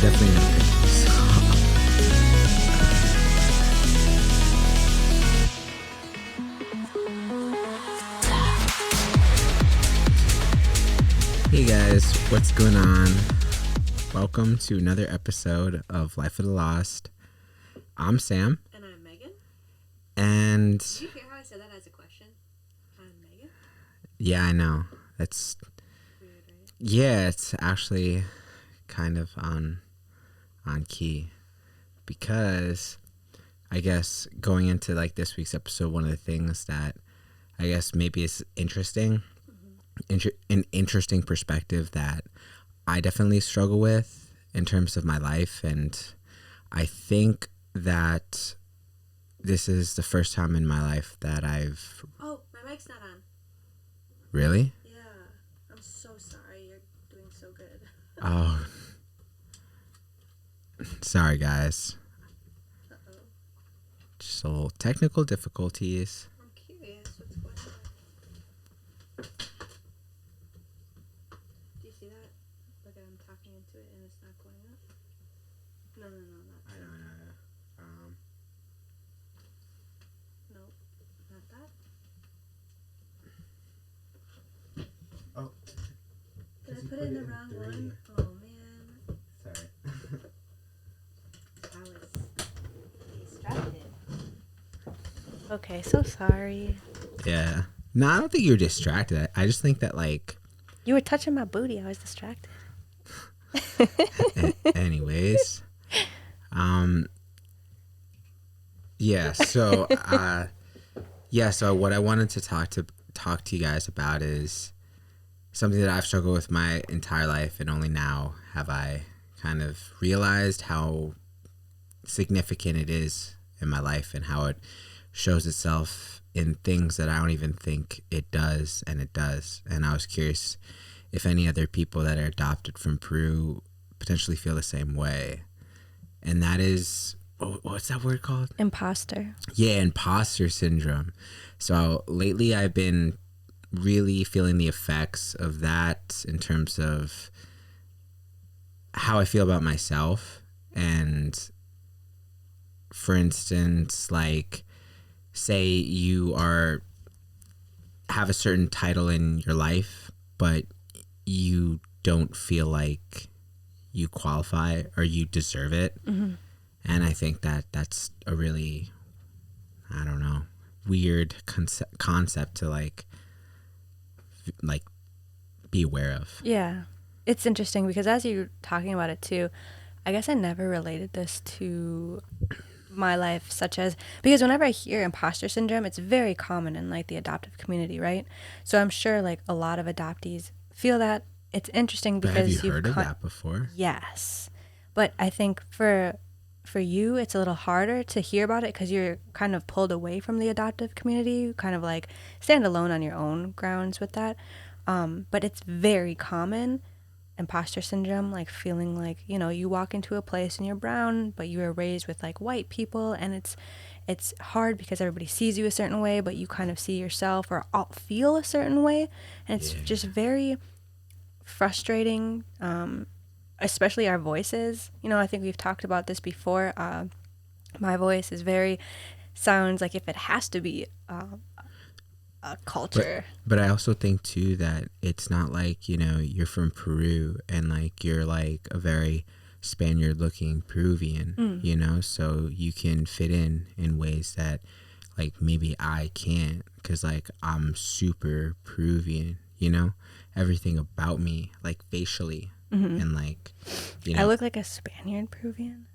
definitely not pick this song. Hey guys, what's going on? Welcome to another episode of Life of the Lost. I'm Sam. And I'm Megan. And... Did you hear how I said that as a question? I'm Megan? Yeah, I know. That's... Weird, right? Yeah, it's actually kind of on key. Because I guess going into like this week's episode, one of the things that I guess maybe is interesting, an interesting perspective that I definitely struggle with in terms of my life. And I think that this is the first time in my life that I've... Oh, my mic's not on. Really? Yeah. I'm so sorry. You're doing so good. Oh. Sorry, guys. Uh-oh. Just a little technical difficulties. I'm curious what's going on. Do you see that? Like I'm talking into it and it's not going up? No, not that. I know. Nope. Not that. Oh. Did I put it in the wrong one? Oh, man. Sorry. I was distracted. Okay, so sorry. Yeah. No, I don't think you're distracted. I just think that, like... You were touching my booty. I was distracted. Anyways. Yeah, so... so what I wanted to talk to you guys about is something that I've struggled with my entire life, and only now have I kind of realized how significant it is in my life and how it shows itself in things that I don't even think it does, and it does. And I was curious if any other people that are adopted from Peru potentially feel the same way. And that is, what's that word called? Imposter. Yeah, imposter syndrome. So lately I've been really feeling the effects of that in terms of how I feel about myself. And for instance, like, say you have a certain title in your life, but you don't feel like you qualify or you deserve it. Mm-hmm. And I think that that's a really, I don't know, weird concept to like be aware of. Yeah. It's interesting because as you're talking about it too, I guess I never related this to my life, such as, because whenever I hear imposter syndrome, it's very common in like the adoptive community, right? So I'm sure like a lot of adoptees feel that. It's interesting because have you heard of that before? Yes. But I think for you, it's a little harder to hear about it because you're kind of pulled away from the adoptive community. You kind of like stand alone on your own grounds with that. But it's very common, imposter syndrome, like feeling like, you know, you walk into a place and you're brown, but you were raised with like white people, and it's hard because everybody sees you a certain way, but you kind of see yourself or feel a certain way. And it's just very frustrating, especially our voices. You know, I think we've talked about this before. My voice is sounds like if it has to be a culture. But I also think too that it's not like, you know, you're from Peru and like you're like a very Spaniard looking Peruvian, you know, so you can fit in ways that like maybe I can't, because like I'm super Peruvian, you know, everything about me, like facially. And like, you know, I look like a Spaniard Peruvian.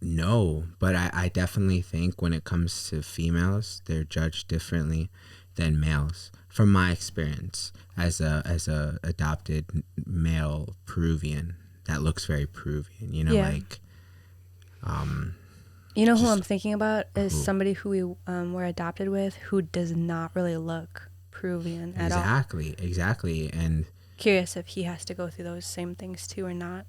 No, but I definitely think when it comes to females, they're judged differently than males. From my experience as a adopted male Peruvian, that looks very Peruvian. You know, like. You know who I'm thinking about is somebody who we were adopted with, who does not really look Peruvian at all. Exactly, and. Curious if he has to go through those same things too or not.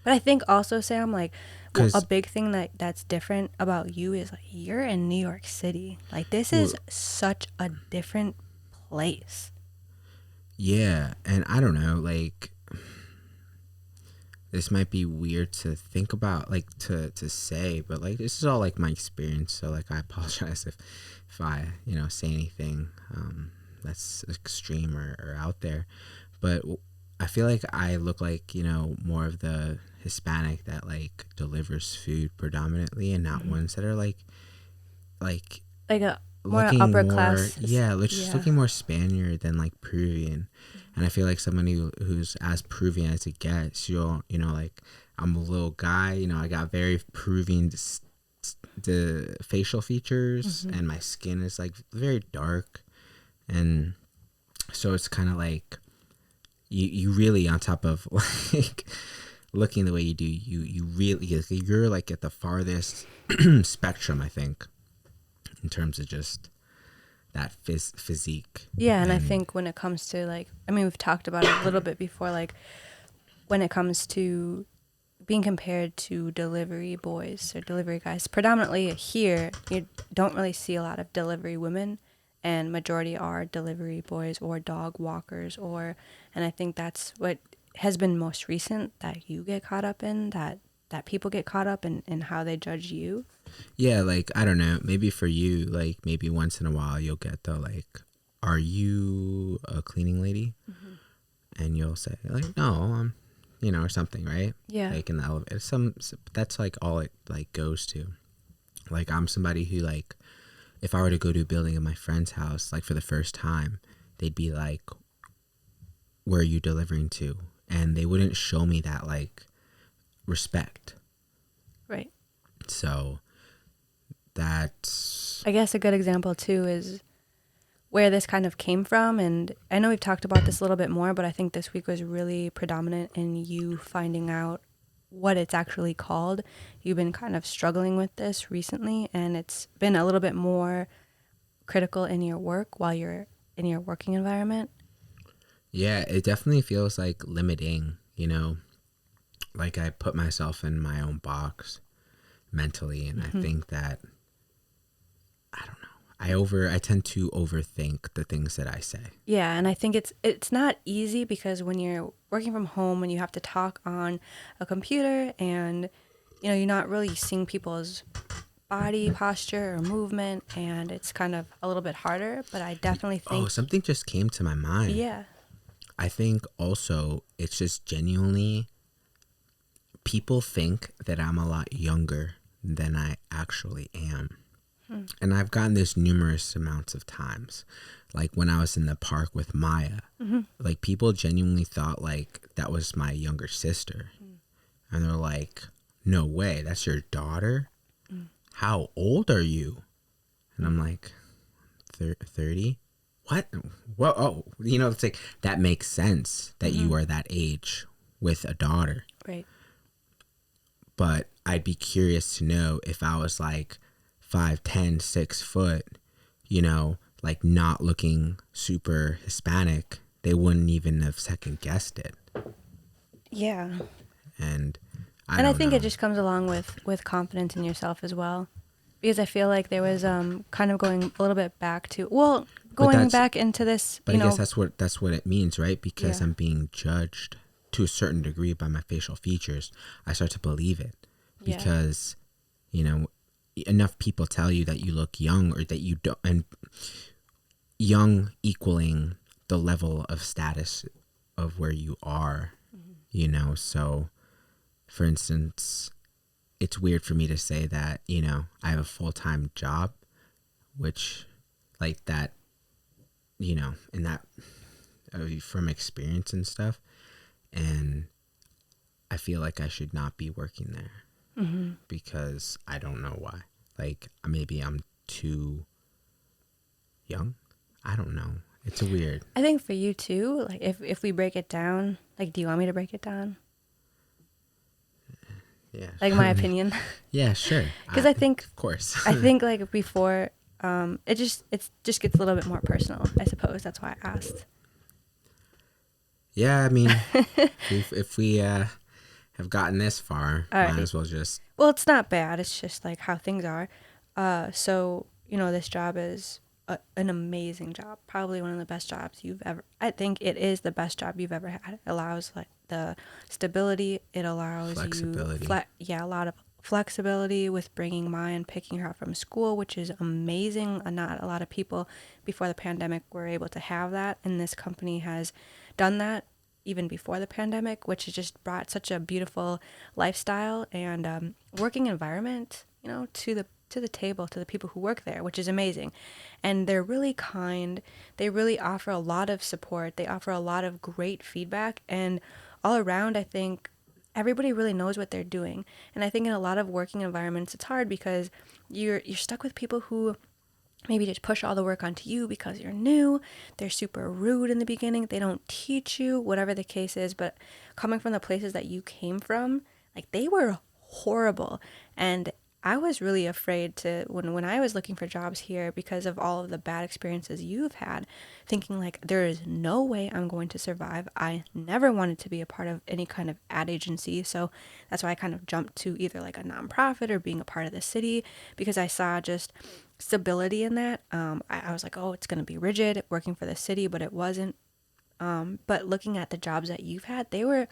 But I think also, Sam, like, a big thing that's different about you is like you're in New York City. Like, this is such a different place. Yeah, and I don't know, like, this might be weird to think about, like to say, but like this is all like my experience. So like I apologize if I say anything that's extreme or out there, but I feel like I look like more of the Hispanic that like delivers food predominantly, and not ones that are like Like a more looking upper more, class. yeah, just Yeah. looking more Spaniard than like Peruvian. And I feel like somebody who's as Peruvian as it gets, like I'm a little guy, I got very Peruvian the facial features, and my skin is like very dark, and so it's kind of like you really, on top of like looking the way you do, you really, you're like at the farthest spectrum, I think, in terms of just that physique. Yeah, and I think when it comes to like, I mean, we've talked about it a little bit before, like when it comes to being compared to delivery boys or delivery guys, predominantly here, you don't really see a lot of delivery women, and majority are delivery boys or dog walkers, and I think that's what has been most recent that you get caught up in, that people get caught up in how they judge you. Yeah, like I don't know, maybe for you, like maybe once in a while you'll get the like, are you a cleaning lady? And you'll say like, no, or something, right? Yeah. Like in the elevator, that's like all it like goes to. Like I'm somebody who, like, if I were to go to a building in my friend's house, like for the first time, they'd be like, where are you delivering to? And they wouldn't show me that like respect. Right. So that's, I guess a good example too is where this kind of came from. And I know we've talked about this a little bit more, but I think this week was really predominant in you finding out what it's actually called. You've been kind of struggling with this recently, and it's been a little bit more critical in your work while you're in your working environment. yeah, it definitely feels like limiting, like I put myself in my own box mentally. And I think that, I don't know, I tend to overthink the things that I say. Yeah, and I think it's not easy because when you're working from home and you have to talk on a computer, and you're not really seeing people's body posture or movement, and it's kind of a little bit harder, but I definitely Oh, think something just came to my mind. yeah. I think also it's just genuinely, people think that I'm a lot younger than I actually am. And I've gotten this numerous amounts of times. Like when I was in the park with Maya, like people genuinely thought like that was my younger sister. And they're like, no way, that's your daughter? How old are you? And I'm like, 30? What? Whoa, oh, it's like, that makes sense that you are that age with a daughter. Right. But I'd be curious to know if I was like 5'10", 6 foot, like not looking super Hispanic, they wouldn't even have second guessed it. Yeah. And I think it just comes along with confidence in yourself as well. Because I feel like there was kind of going a little bit back to, going back into this, but I guess that's what it means, right? Because Yeah. I'm being judged to a certain degree by my facial features. I start to believe it because, enough people tell you that you look young, or that you don't, and young equaling the level of status of where you are, so for instance, it's weird for me to say that, I have a full-time job, which like that, and that from experience and stuff. And I feel like I should not be working there because I don't know why. Like maybe I'm too young. I don't know. It's weird. I think for you too, like if we break it down, like, do you want me to break it down? Yeah. Like my opinion? Yeah, sure. Because I think, of course. I think like before, it just gets a little bit more personal, I suppose. That's why I asked. Yeah, I mean, if we have gotten this far, might as well just. Well, it's not bad. It's just like how things are. So, this job is an amazing job. Probably one of the best jobs you've ever. I think it is the best job you've ever had. It allows like the stability. It allows you, Flexibility. a lot of flexibility with bringing Maya and picking her up from school, which is amazing. Not a lot of people before the pandemic were able to have that, and this company has done that even before the pandemic, which has just brought such a beautiful lifestyle and working environment, to the table, to the people who work there, which is amazing. And they're really kind. They really offer a lot of support. They offer a lot of great feedback, and all around, I think everybody really knows what they're doing. And I think in a lot of working environments, it's hard because you're stuck with people who maybe just push all the work onto you because you're new. They're super rude in the beginning. They don't teach you, whatever the case is. But coming from the places that you came from, like, they were horrible. And I was really afraid to, when I was looking for jobs here, because of all of the bad experiences you've had, thinking like, there is no way I'm going to survive. I never wanted to be a part of any kind of ad agency. So that's why I kind of jumped to either like a nonprofit or being a part of the city, because I saw just stability in that. I was like, oh, it's going to be rigid working for the city, but it wasn't. But looking at the jobs that you've had, they were,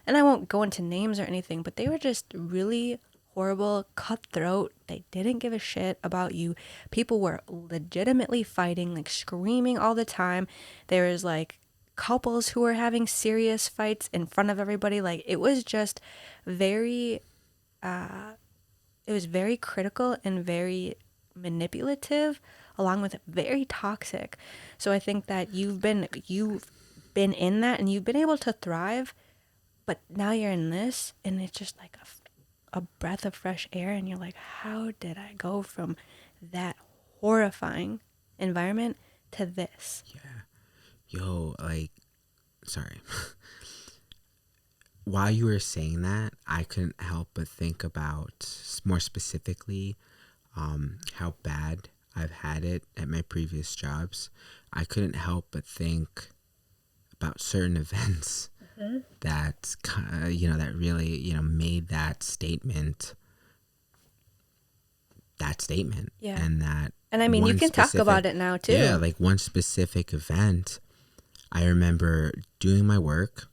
and I won't go into names or anything, but they were just really horrible, cutthroat. They didn't give a shit about you. People were legitimately fighting, like screaming all the time. There was like couples who were having serious fights in front of everybody. Like, it was just very, it was very critical and very manipulative, along with very toxic. So I think that you've been in that and you've been able to thrive, but now you're in this, and it's just like a breath of fresh air, and you're like, how did I go from that horrifying environment to this? Yeah. Yo, like, sorry. While you were saying that, I couldn't help but think about, more specifically, how bad I've had it at my previous jobs. I couldn't help but think about certain events that, that really, made that statement. Yeah. And that, And I mean, you can talk about it now too. Yeah, like one specific event. I remember doing my work.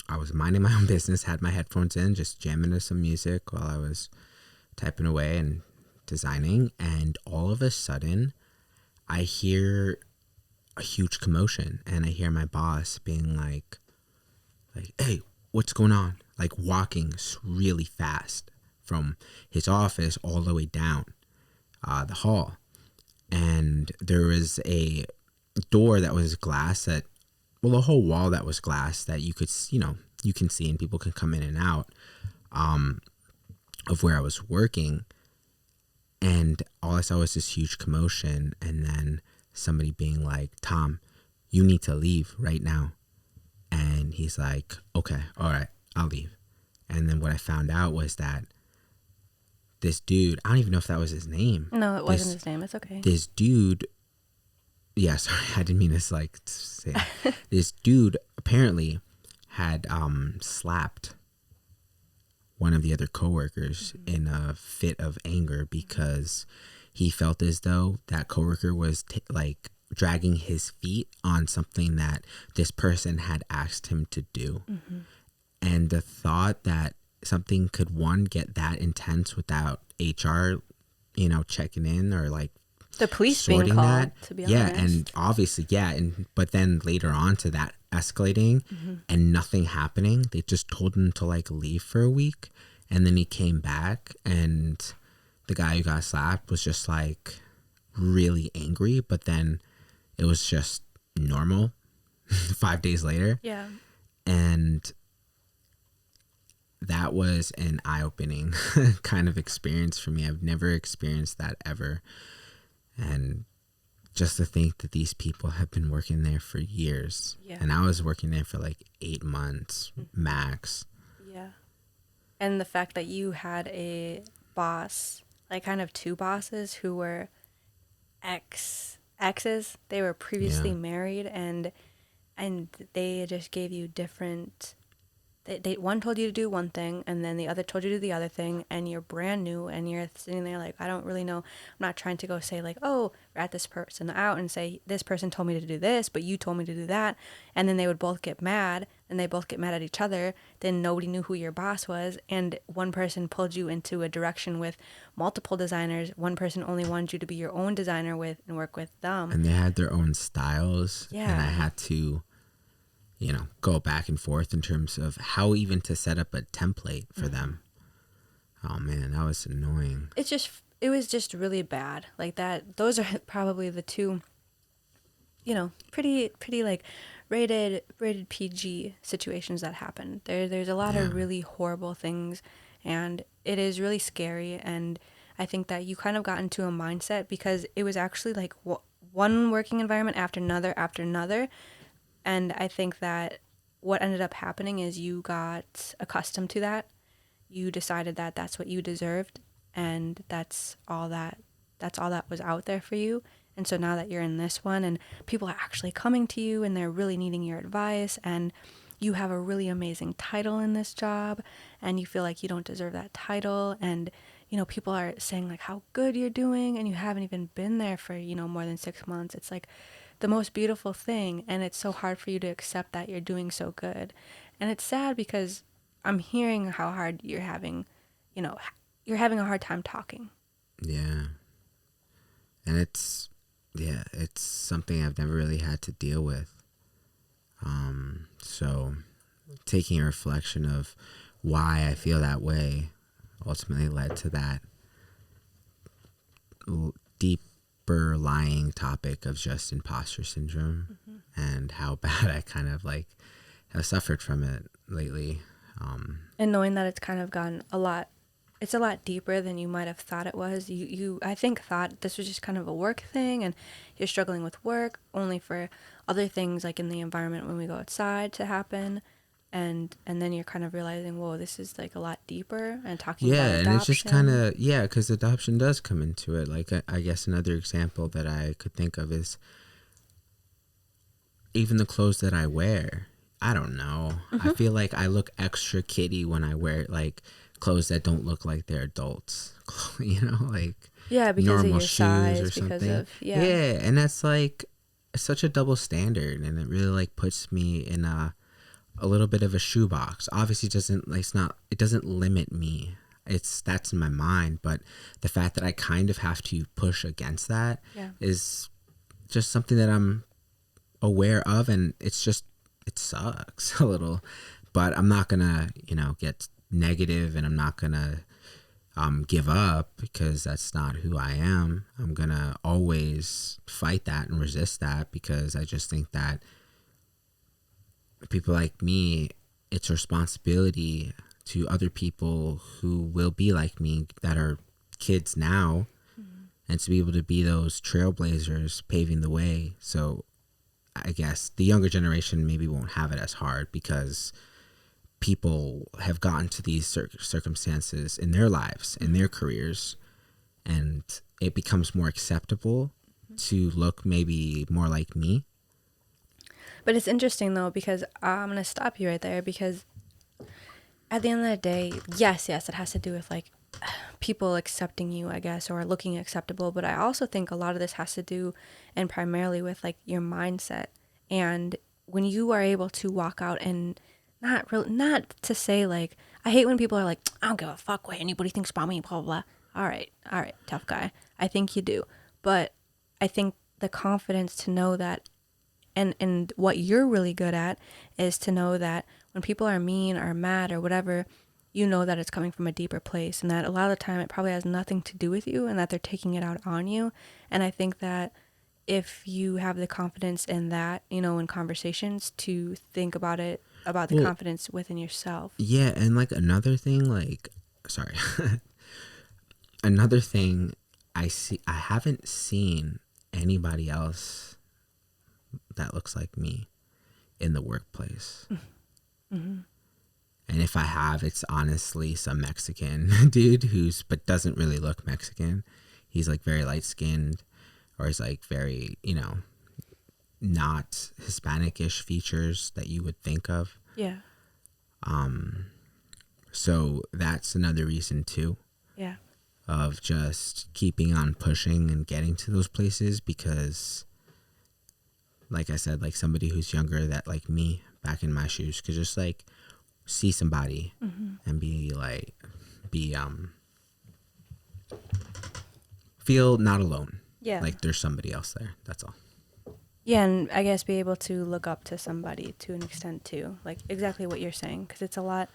I was minding my own business, had my headphones in, just jamming to some music while I was typing away and designing. And all of a sudden, I hear a huge commotion, and I hear my boss being like, hey, what's going on? Like, walking really fast from his office all the way down the hall. And there was a door that was glass that, well, a whole wall that was glass that you could, you can see, and people can come in and out of where I was working. And all I saw was this huge commotion, and then somebody being like, Tom, you need to leave right now. And he's like, okay, all right, I'll leave. And then what I found out was that this dude, I don't even know if that was his name. No, it wasn't his name. It's okay. This dude, yeah, sorry, I didn't mean to like say it. This dude apparently had slapped one of the other coworkers in a fit of anger because he felt as though that coworker was like dragging his feet on something that this person had asked him to do. And the thought that something could, one, get that intense without HR, checking in or like the police being called, that, to be honest. Yeah, and obviously, yeah, but then later on to that escalating and nothing happening. They just told him to like leave for a week, and then he came back, and the guy who got slapped was just like really angry, but then it was just normal 5 days later. Yeah. And that was an eye-opening kind of experience for me. I've never experienced that ever. And just to think that these people have been working there for years. Yeah. And I was working there for like 8 months max. Yeah. And the fact that you had a boss, like kind of two bosses who were exes, they were previously married, and they just gave you different, they one told you to do one thing, and then the other told you to do the other thing, and you're brand new, and you're sitting there like, I don't really know. I'm not trying to go say like, oh, rat this person out and say, this person told me to do this, but you told me to do that. And then they would both get mad and they both get mad at each other, then nobody knew who your boss was, and one person pulled you into a direction with multiple designers. One person only wanted you to be your own designer with and work with them. And they had their own styles. Yeah. And I had to, go back and forth in terms of how even to set up a template for them. Oh man, that was annoying. It was just really bad. Like that, those are probably the two, pretty like rated PG situations that happen. There's a lot of really horrible things, and it is really scary. And I think that you kind of got into a mindset because it was actually like one working environment after another. And I think that what ended up happening is you got accustomed to that. You decided that that's what you deserved, and that's all that was out there for you. And so now that you're in this one and people are actually coming to you and they're really needing your advice, and you have a really amazing title in this job and you feel like you don't deserve that title, and people are saying like how good you're doing, and you haven't even been there for more than 6 months. It's like the most beautiful thing, and it's so hard for you to accept that you're doing so good. And it's sad because I'm hearing how hard you're having a hard time talking. Yeah. And it's something I've never really had to deal with. So taking a reflection of why I feel that way ultimately led to that deeper lying topic of just imposter syndrome, and how bad I kind of like have suffered from it lately. And knowing that it's kind of gone it's a lot deeper than you might have thought it was. You I think thought this was just kind of a work thing, and you're struggling with work only for other things like in the environment when we go outside to happen. And then you're kind of realizing, whoa, this is like a lot deeper, and talking about adoption. And it's just kind of, because adoption does come into it. Like, I guess another example that I could think of is even the clothes that I wear. I don't know. I feel like I look extra kitty when I wear like clothes that don't look like they're adults. Like because normal of your shoes size, or something. because of And that's like such a double standard, and it really like puts me in a little bit of a shoebox. Obviously, it doesn't limit me. That's in my mind, but the fact that I kind of have to push against that is just something that I'm aware of, and it sucks a little, but I'm not gonna get negative, and I'm not gonna give up, because that's not who I am. I'm gonna always fight that and resist that, because I just think that people like me, it's a responsibility to other people who will be like me, that are kids now, and to be able to be those trailblazers paving the way. So I guess the younger generation maybe won't have it as hard, because people have gotten to these circumstances in their lives, in their careers, and it becomes more acceptable to look maybe more like me. But it's interesting though, because I'm going to stop you right there, because at the end of the day, yes, it has to do with like people accepting you, I guess, or looking acceptable. But I also think a lot of this has to do, and primarily, with like your mindset. And when you are able to walk out and not to say like, I hate when people are like, I don't give a fuck what anybody thinks about me, blah, blah, blah. All right, tough guy. I think you do. But I think the confidence to know that, and what you're really good at is to know that when people are mean or mad or whatever, you know that it's coming from a deeper place, and that a lot of the time it probably has nothing to do with you, and that they're taking it out on you. And I think that if you have the confidence in that, in conversations, to think about the confidence within yourself. Yeah, and like another thing, another thing I haven't seen anybody else that looks like me in the workplace. Mm-hmm. And if I have, it's honestly some Mexican dude but doesn't really look Mexican. He's like very light skinned, or he's like very, not Hispanic-ish features that you would think of. Yeah. So that's another reason too. Yeah. Of just keeping on pushing and getting to those places, because like I said, like somebody who's younger that like me, back in my shoes, could just like see somebody and be feel not alone. Yeah. Like there's somebody else there. That's all. Yeah, and I guess be able to look up to somebody to an extent too, like exactly what you're saying, because it's a lot.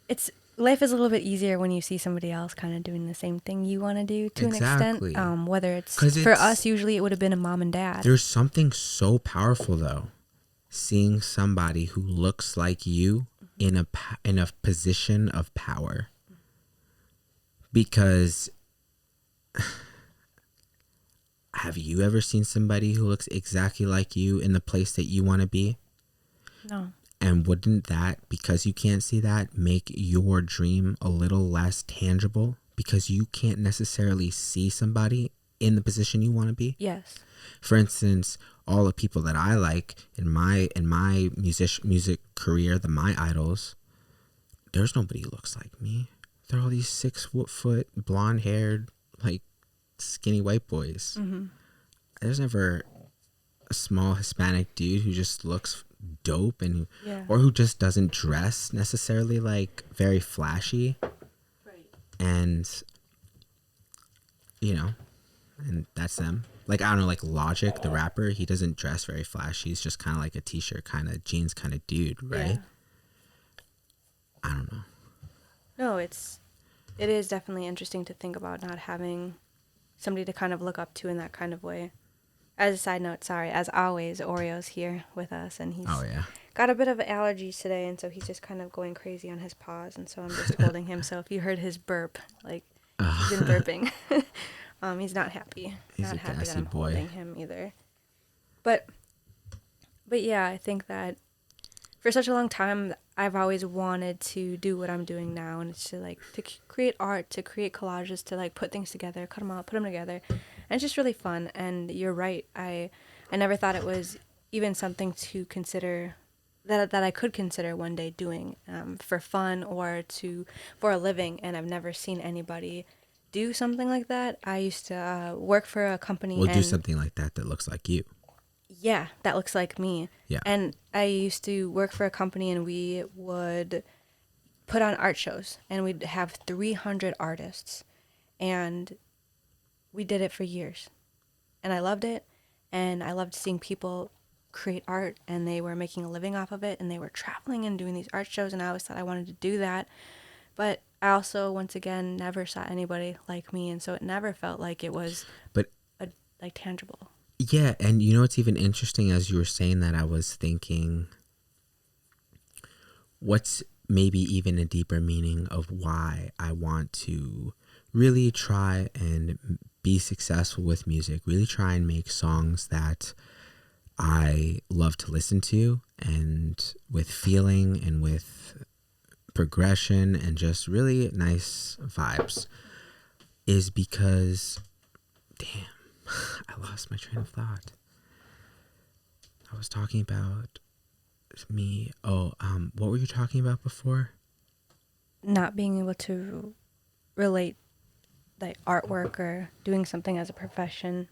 It's life is a little bit easier when you see somebody else kind of doing the same thing you want to do to Exactly. an extent. Whether it's 'Cause for it's- us, usually it would have been a mom and dad. There's something so powerful though, seeing somebody who looks like you in a position of power. Because have you ever seen somebody who looks exactly like you in the place that you want to be? No. And wouldn't that, because you can't see that, make your dream a little less tangible? Because you can't necessarily see somebody in the position you want to be? Yes. For instance, all the people that I like in my music career, my idols, there's nobody who looks like me. They're all these 6 foot, blonde haired, like skinny white boys. Mm-hmm. There's never a small Hispanic dude who just looks dope and Yeah. or who just doesn't dress necessarily like very flashy. Right. And and that's them. Like, I don't know, like Logic, the rapper, he doesn't dress very flashy. He's just kind of like a t-shirt kind of jeans kind of dude, right? Yeah. I don't know. No, it is definitely interesting to think about not having somebody to kind of look up to in that kind of way. As a side note, sorry, as always, Oreo's here with us, and he's got a bit of allergies today, and so he's just kind of going crazy on his paws, and so I'm just holding him. So if you heard his burp, like he's been burping, he's not happy. He's not a happy that gassy I'm boy. holding him either. But yeah, I think that for such a long time, I've always wanted to do what I'm doing now, and it's to create art, to create collages, to like put things together, cut them out, put them together, and it's just really fun. And you're right, I never thought it was even something to consider that I could consider one day doing for fun or for a living. And I've never seen anybody do something like that. I used to work for a company. We'll do something like that looks like you. Yeah, that looks like me. Yeah. And I used to work for a company, and we would put on art shows, and we'd have 300 artists, and we did it for years. And I loved it, and I loved seeing people create art, and they were making a living off of it, and they were traveling and doing these art shows, and I always thought I wanted to do that. But I also, once again, never saw anybody like me, and so it never felt like it was tangible. Yeah, and you know what's even interesting, as you were saying that, I was thinking, what's maybe even a deeper meaning of why I want to really try and be successful with music, really try and make songs that I love to listen to, and with feeling and with progression and just really nice vibes, is because, damn, I lost my train of thought. I was talking about me. What were you talking about before? Not being able to relate like artwork or doing something as a profession.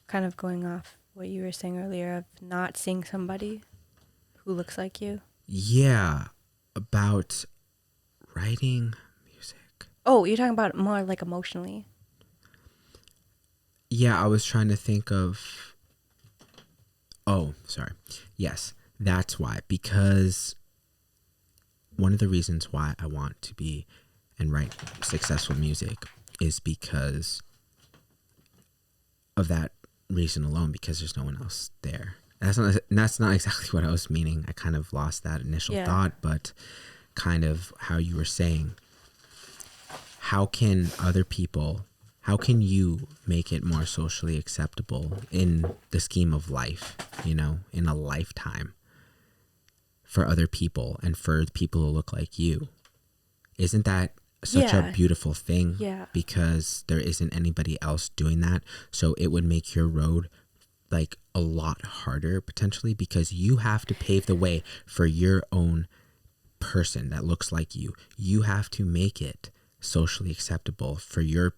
Kind of going off what you were saying earlier of not seeing somebody who looks like you. Yeah, about writing music. Oh, you're talking about more like emotionally. Yeah, I was trying to think of... Oh, sorry. Yes, that's why. Because one of the reasons why I want to be and write successful music is because of that reason alone, because there's no one else there. That's not exactly what I was meaning. I kind of lost that initial thought, but kind of how you were saying, how can you make it more socially acceptable in the scheme of life, in a lifetime, for other people and for people who look like you? Isn't that such a beautiful thing? Yeah. Because there isn't anybody else doing that. So it would make your road like a lot harder potentially, because you have to pave the way for your own person that looks like you. You have to make it socially acceptable for your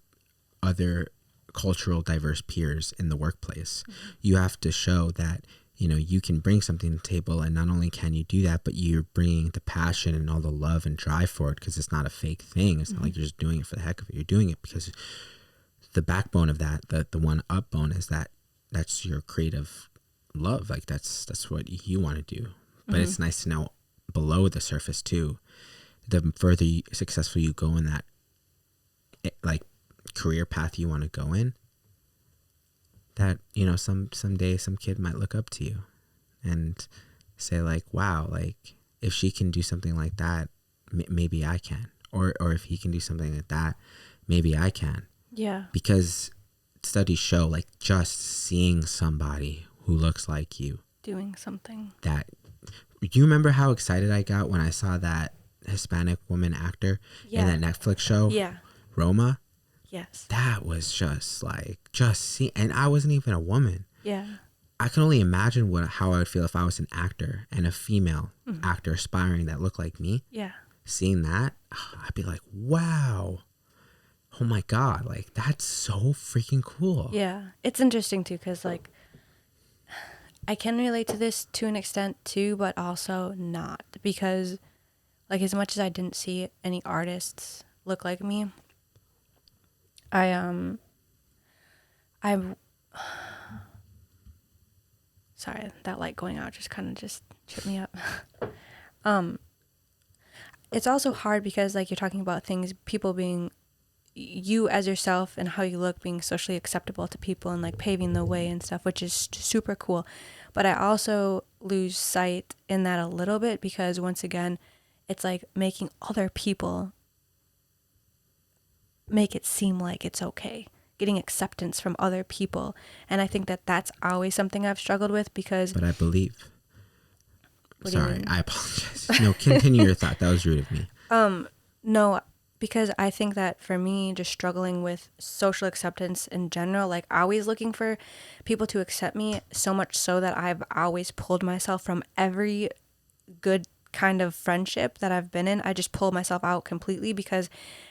other cultural diverse peers in the workplace. Mm-hmm. You have to show that you can bring something to the table, and not only can you do that, but you're bringing the passion and all the love and drive for it, because it's not a fake thing. It's not like you're just doing it for the heck of it. You're doing it because the backbone of that, the one up bone, is that's your creative love. Like that's what you want to do. But it's nice to know below the surface too, the further successful you go in that like career path you want to go in, that someday some kid might look up to you and say like, wow, like if she can do something like that, maybe I can, or if he can do something like that, maybe I can. Yeah. Because studies show, like, just seeing somebody who looks like you doing something. That, you remember how excited I got when I saw that Hispanic woman actor in that Netflix show? Yeah. Roma? Yes. That was just like, and I wasn't even a woman. Yeah. I can only imagine how I would feel if I was an actor and a female actor aspiring that looked like me. Yeah. Seeing that, I'd be like, wow. Oh my God, like that's so freaking cool. Yeah. It's interesting too, because like I can relate to this to an extent too, but also not, because like as much as I didn't see any artists look like me, I sorry, that light going out just kind of just tripped me up. It's also hard because like you're talking about things, people being you as yourself and how you look being socially acceptable to people and like paving the way and stuff, which is super cool. But I also lose sight in that a little bit because once again, it's like making other people make it seem like it's okay, getting acceptance from other people. And I think that that's always something I've struggled with because... But I believe... Sorry, I apologize. No, continue your thought. That was rude of me. No, because I think that for me, just struggling with social acceptance in general, like always looking for people to accept me, so much so that I've always pulled myself from every good kind of friendship that I've been in. I just pull myself out completely because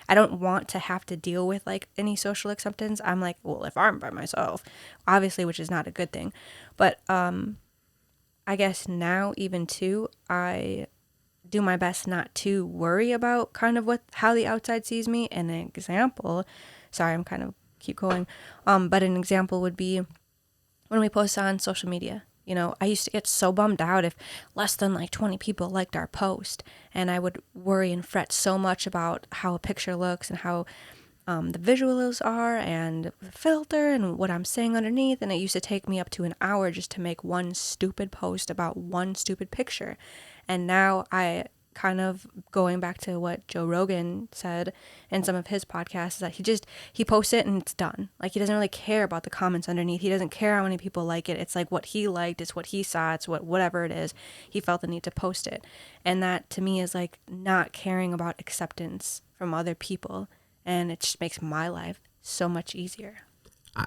I don't want to have to deal with like any social acceptance. I'm like, well, if I'm by myself, obviously, which is not a good thing. But I guess now even too, I do my best not to worry about kind of how the outside sees me. And an example, sorry, I'm kind of keep going. But an example would be when we post on social media. You know, I used to get so bummed out if less than like 20 people liked our post. And I would worry and fret so much about how a picture looks and how the visuals are and the filter and what I'm saying underneath. And it used to take me up to an hour just to make one stupid post about one stupid picture. And now I kind of going back to what Joe Rogan said in some of his podcasts, is that he posts it and it's done. Like he doesn't really care about the comments underneath. He doesn't care how many people like it. It's like what he liked, it's what he saw, it's whatever it is. He felt the need to post it. And that to me is like not caring about acceptance from other people. And it just makes my life so much easier.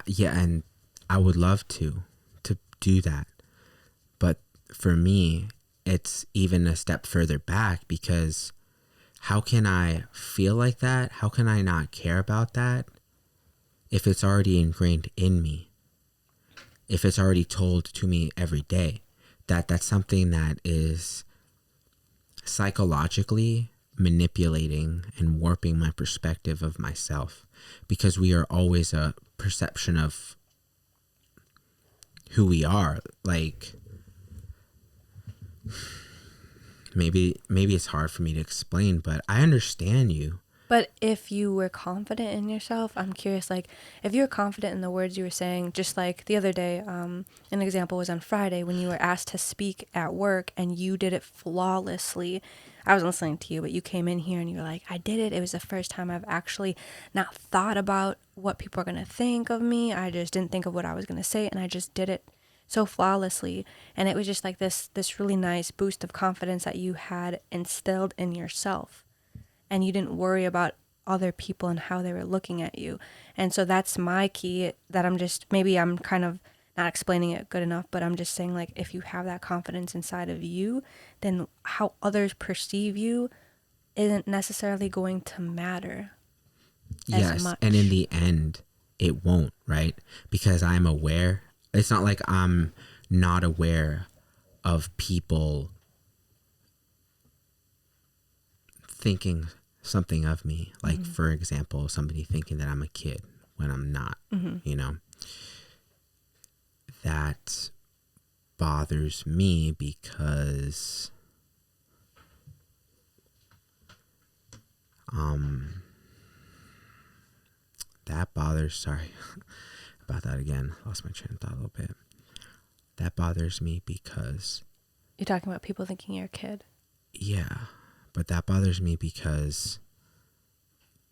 Yeah, and I would love to do that. But for me, it's even a step further back, because how can I feel like that? How can I not care about that if it's already ingrained in me? If it's already told to me every day that that's something that is psychologically manipulating and warping my perspective of myself, because we are always a perception of who we are. Like, maybe it's hard for me to explain, but I understand you. But if you were confident in yourself, I'm curious, like, if you were confident in the words you were saying, just like the other day, an example was on Friday when you were asked to speak at work and you did it flawlessly. I was listening to you, but you came in here and you were like, I did it. It was the first time I've actually not thought about what people are going to think of me. I just didn't think of what I was going to say, and I just did it so flawlessly. And it was just like this really nice boost of confidence that you had instilled in yourself. And you didn't worry about other people and how they were looking at you. And so that's my key, that maybe I'm kind of not explaining it good enough, but I'm just saying, like, if you have that confidence inside of you, then how others perceive you isn't necessarily going to matter as much. And in the end, it won't, right? Because I'm aware. It's not like I'm not aware of people thinking something of me. Like, for example, somebody thinking that I'm a kid when I'm not, you know, that bothers me because sorry about that again. Lost my train of thought a little bit. That bothers me because You're talking about people thinking you're a kid. yeah, but that bothers me because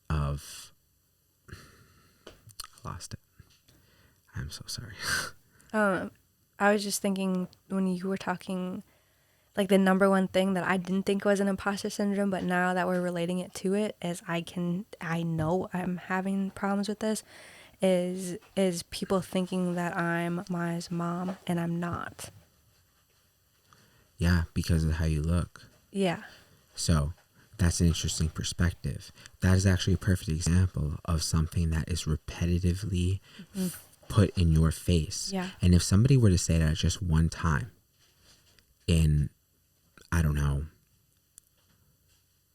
of I lost it. I'm so sorry. I was just thinking when you were talking, like the number one thing that I didn't think was an imposter syndrome, but now that we're relating it to it, is I know I'm having problems with this, is people thinking that I'm Maya's mom and I'm not. Yeah, because of how you look. Yeah. So that's an interesting perspective. That is actually a perfect example of something that is repetitively put in your face. Yeah. And if somebody were to say that just one time in, I don't know,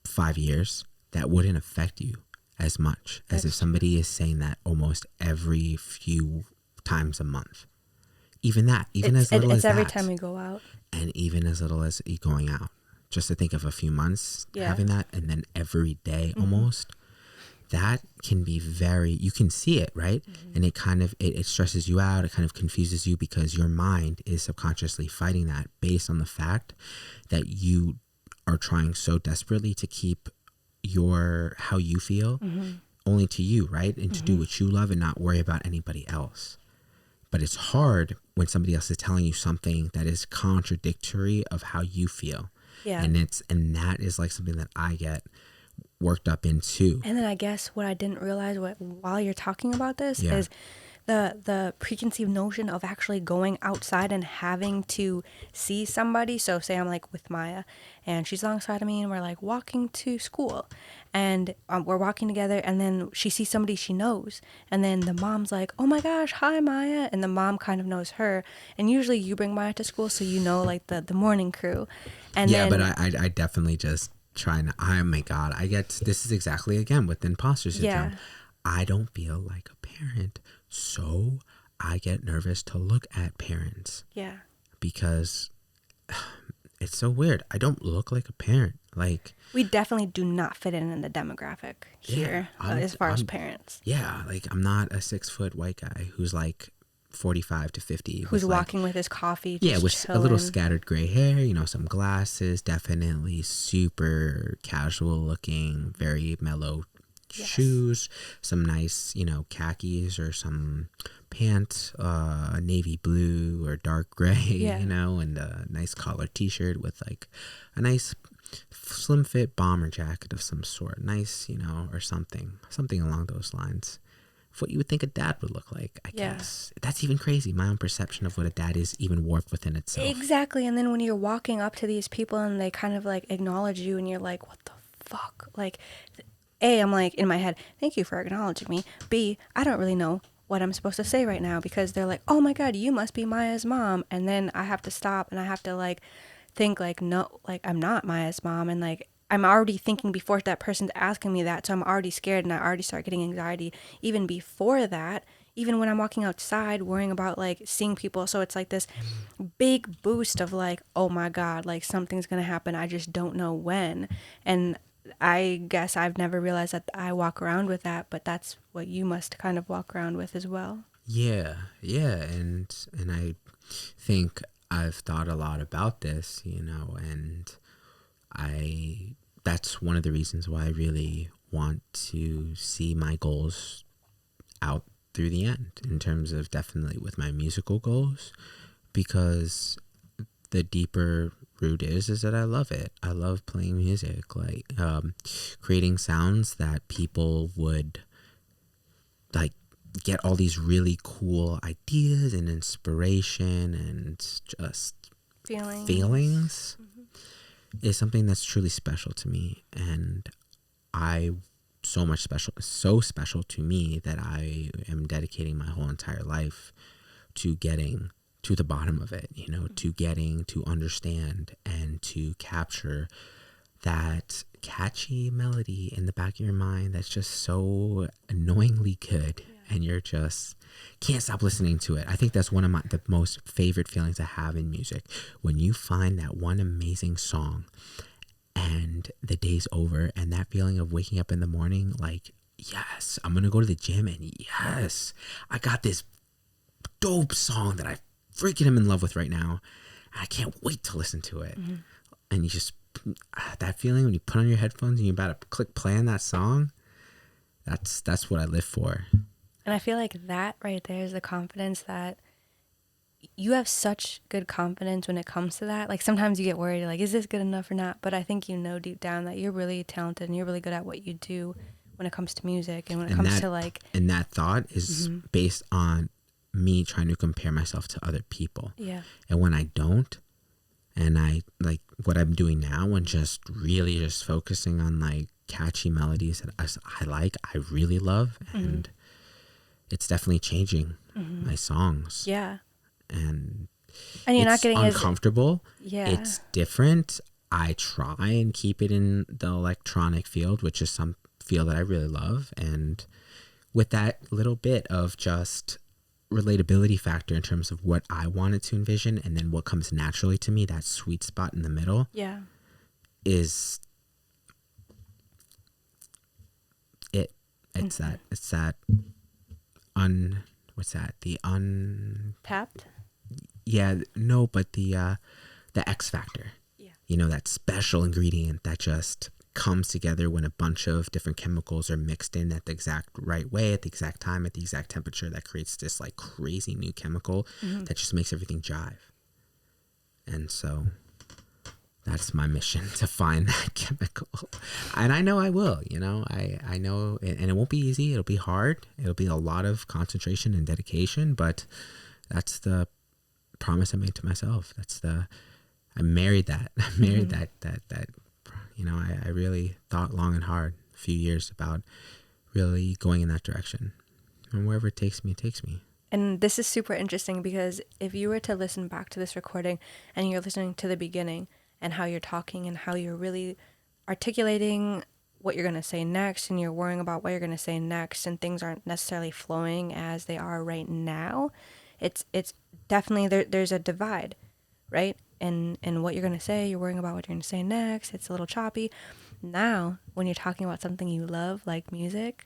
5 years, that wouldn't affect you as much as if somebody is saying that almost every few times a month. Even that, even as little as that. It's every time we go out. And even as little as you going out. Just to think of a few months having that, and then every day almost. That can be you can see it, right? And it kind of, it stresses you out. It kind of confuses you because your mind is subconsciously fighting that based on the fact that you are trying so desperately to keep how you feel only to you, right? And to do what you love and not worry about anybody else. But it's hard when somebody else is telling you something that is contradictory of how you feel. Yeah. And that is like something that I get worked up into. And then I guess what I didn't realize while you're talking about this is the preconceived notion of actually going outside and having to see somebody. So say I'm like with Maya and she's alongside of me and we're like walking to school and we're walking together and then she sees somebody she knows and then the mom's like, oh my gosh, hi Maya, and the mom kind of knows her, and usually you bring Maya to school so you know like the morning crew. And but I definitely just try not, oh my God, this is exactly again with imposter syndrome. I don't feel like a parent, so I get nervous to look at parents. Yeah. Because it's so weird. I don't look like a parent. Like, we definitely do not fit in the demographic here as far as parents. Yeah, like I'm not a 6-foot white guy who's like 45 to 50. Who's walking with his coffee. Just with chilling. A little scattered gray hair, some glasses, definitely super casual looking, very mellow shoes, some nice, khakis or some pants, navy blue or dark gray, and a nice collared t-shirt with like a nice slim fit bomber jacket of some sort. Nice, or something along those lines. What you would think a dad would look like, I guess. That's even crazy. My own perception of what a dad is even warped within itself. Exactly. And then when you're walking up to these people and they kind of like acknowledge you and you're like, what the fuck? Like, A, I'm like in my head, thank you for acknowledging me. B, I don't really know what I'm supposed to say right now because they're like, oh my God, you must be Maya's mom. And then I have to stop and I have to like think like, no, like I'm not Maya's mom. And like, I'm already thinking before that person's asking me that. So I'm already scared and I already start getting anxiety even before that, even when I'm walking outside worrying about like seeing people. So it's like this big boost of like, oh my God, like something's going to happen. I just don't know when. And I guess I've never realized that I walk around with that, but that's what you must kind of walk around with as well. Yeah. And I think I've thought a lot about this, and that's one of the reasons why I really want to see my goals out through the end in terms of definitely with my musical goals, because the deeper root is that I love it. I love playing music, like creating sounds that people would like get all these really cool ideas and inspiration and just feelings. Is something that's truly special to me, and so special to me that I am dedicating my whole entire life to to the bottom of it, you know, to getting to understand and to capture that catchy melody in the back of your mind that's just so annoyingly good, and you're just can't stop listening to it. I think that's one of the most favorite feelings I have in music, when you find that one amazing song and the day's over, and that feeling of waking up in the morning like, yes, I'm gonna go to the gym, and yes, I got this dope song that I freaking am in love with right now. I can't wait to listen to it. And you just, that feeling when you put on your headphones and you're about to click play on that song, that's what I live for. And I feel like that right there is the confidence that you have. Such good confidence when it comes to that. Like sometimes you get worried, like, is this good enough or not? But I think you know deep down that you're really talented and you're really good at what you do when it comes to music, and when it comes to like. And that thought is based on me trying to compare myself to other people. Yeah. And when I don't, and I like what I'm doing now, and just really just focusing on like catchy melodies that I really love, and it's definitely changing my songs. Yeah. And you're not it's getting uncomfortable. Yeah. It's different. I try and keep it in the electronic field, which is some field that I really love, and with that little bit of just relatability factor in terms of what I wanted to envision, and then what comes naturally to me, that sweet spot in the middle. Yeah. Is it. It's that Tapped? Yeah, no, but the X factor. Yeah. You know, that special ingredient that just comes together when a bunch of different chemicals are mixed in at the exact right way, at the exact time, at the exact temperature, that creates this like crazy new chemical that just makes everything jive. And so that's my mission, to find that chemical. And I know I will, you know, I know, and it won't be easy. It'll be hard. It'll be a lot of concentration and dedication, but that's the promise I made to myself. I married that. I married that, you know, I really thought long and hard a few years about really going in that direction. And wherever it takes me, it takes me. And this is super interesting, because if you were to listen back to this recording and you're listening to the beginning and how you're talking and how you're really articulating what you're going to say next, and you're worrying about what you're going to say next, and things aren't necessarily flowing as they are right now, it's definitely there's a divide, right? And what you're going to say, you're worrying about what you're going to say next. It's a little choppy. Now, when you're talking about something you love, like music,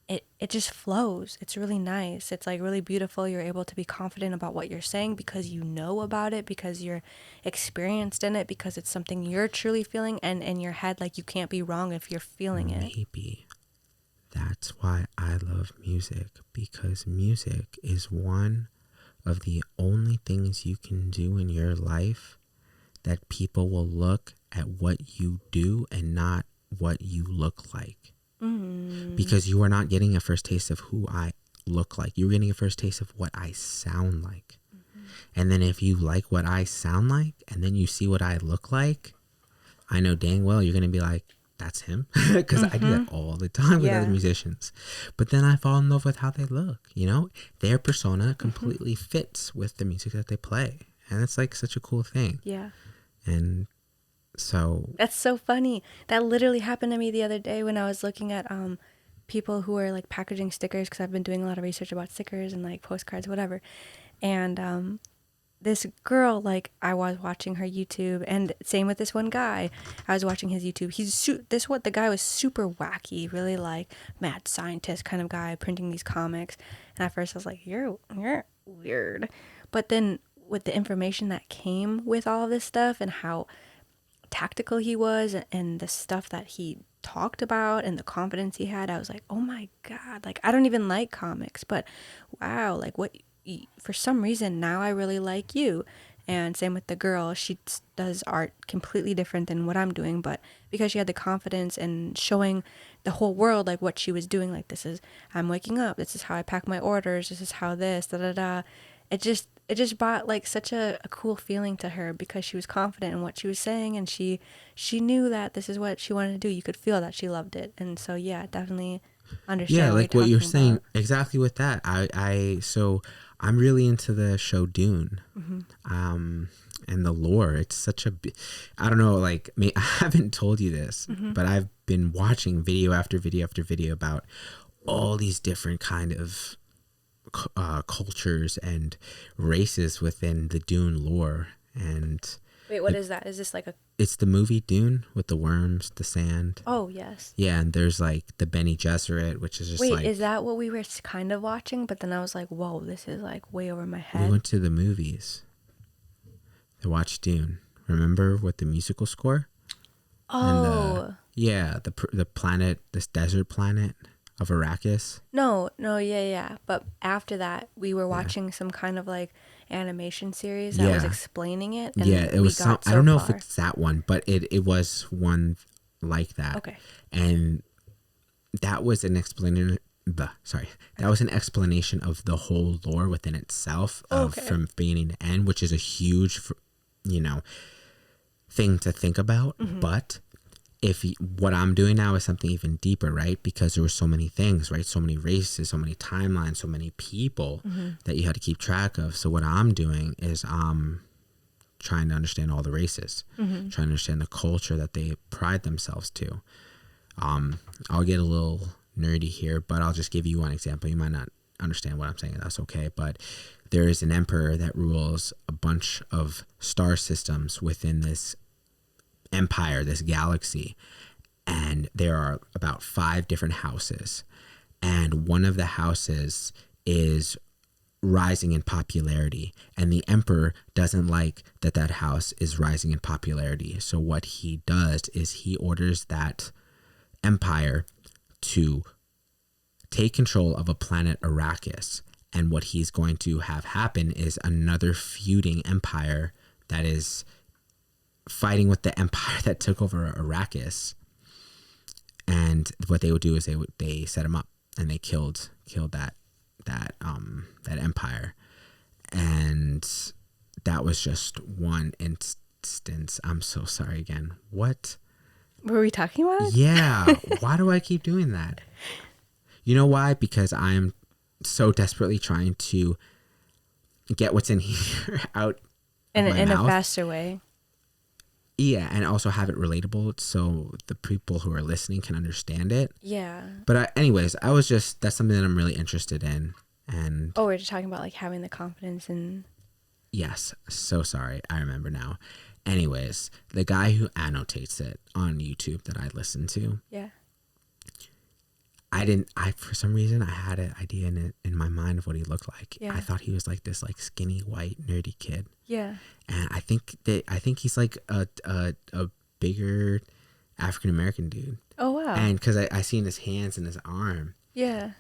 it just flows. It's really nice. It's like really beautiful. You're able to be confident about what you're saying because you know about it, because you're experienced in it, because it's something you're truly feeling, and in your head, like, you can't be wrong if you're feeling it. Maybe that's why I love music, because music is one of the only things you can do in your life that people will look at what you do and not what you look like. Because you are not getting a first taste of who I look like. You're getting a first taste of what I sound like. And then if you like what I sound like, and then you see what I look like, I know dang well you're going to be like, that's him. Because I do that all the time with other musicians. But then I fall in love with how they look, you know? Their persona completely fits with the music that they play. And it's like such a cool thing. Yeah. And so that's so funny. That literally happened to me the other day when I was looking at people who are like packaging stickers, because I've been doing a lot of research about stickers and like postcards, whatever. And this girl, like, I was watching her YouTube, and same with this one guy. I was watching his YouTube. The guy was super wacky, really like mad scientist kind of guy, printing these comics. And at first I was like, you're weird. But then with the information that came with all of this stuff, and how tactical he was, and the stuff that he talked about, and the confidence he had, I was like, oh my God, like, I don't even like comics, but wow, like, what, for some reason now I really like you. And same with the girl, she does art completely different than what I'm doing, but because she had the confidence and showing the whole world like what she was doing, like, this is, I'm waking up, this is how I pack my orders, this is how this da da da, it just brought like such a cool feeling to her, because she was confident in what she was saying, and she knew that this is what she wanted to do. You could feel that she loved it. And so yeah, definitely understand. Yeah, like what you're saying about. exactly with that. I'm really into the show Dune. Mm-hmm. And the lore. It's such a, I don't know, like, I haven't told you this, Mm-hmm. but I've been watching video after video after video about all these different kind of cultures and races within the Dune lore. And Wait, what is that? Is this like a... it's the movie Dune with the worms, the sand. Oh, yes. Yeah, and there's like the Bene Gesserit, which is just Wait, like... is that what we were kind of watching? But then I was like, whoa, this is like way over my head. We went to the movies to watch Dune. Remember with the musical score? Oh. And the planet, this desert planet of Arrakis. No, yeah. But after that, we were watching some kind of like animation series that was explaining it. And yeah, it was some, so I don't know far. if it's that one, but it was one like that. Okay. And that was an explanation. That was an explanation of the whole lore within itself, from beginning to end, which is a huge, thing to think about. Mm-hmm. But what I'm doing now is something even deeper, right? Because there were so many things, right? So many races, so many timelines, so many people that you had to keep track of. So what I'm doing is trying to understand all the races, trying to understand the culture that they pride themselves to. I'll get a little nerdy here, but I'll just give you one example. You might not understand what I'm saying. That's okay. But there is an emperor that rules a bunch of star systems within this empire, this galaxy, and there are about 5 different houses, and one of the houses is rising in popularity, and the emperor doesn't like that house is rising in popularity. So what he does is he orders that empire to take control of a planet Arrakis, and what he's going to have happen is another feuding empire that is fighting with the empire that took over Arrakis. And what they would do is they set him up and they killed that empire. And that was just one instance. I'm so sorry again. What were we talking about? Yeah. Why do I keep doing that? You know why? Because I'm so desperately trying to get what's in here out in of my a mouth. faster way. Yeah, and also have it relatable so the people who are listening can understand it. Yeah. But anyways, that's something that I'm really interested in. And we're just talking about like having the confidence in... Yes, so sorry. I remember now. Anyways, the guy who annotates it on YouTube that I listen to. Yeah. For some reason I had an idea in my mind of what he looked like. Yeah. I thought he was like this like skinny white nerdy kid. Yeah. And I think he's like a bigger African American dude. Oh wow. And because I seen his hands and his arm. Yeah.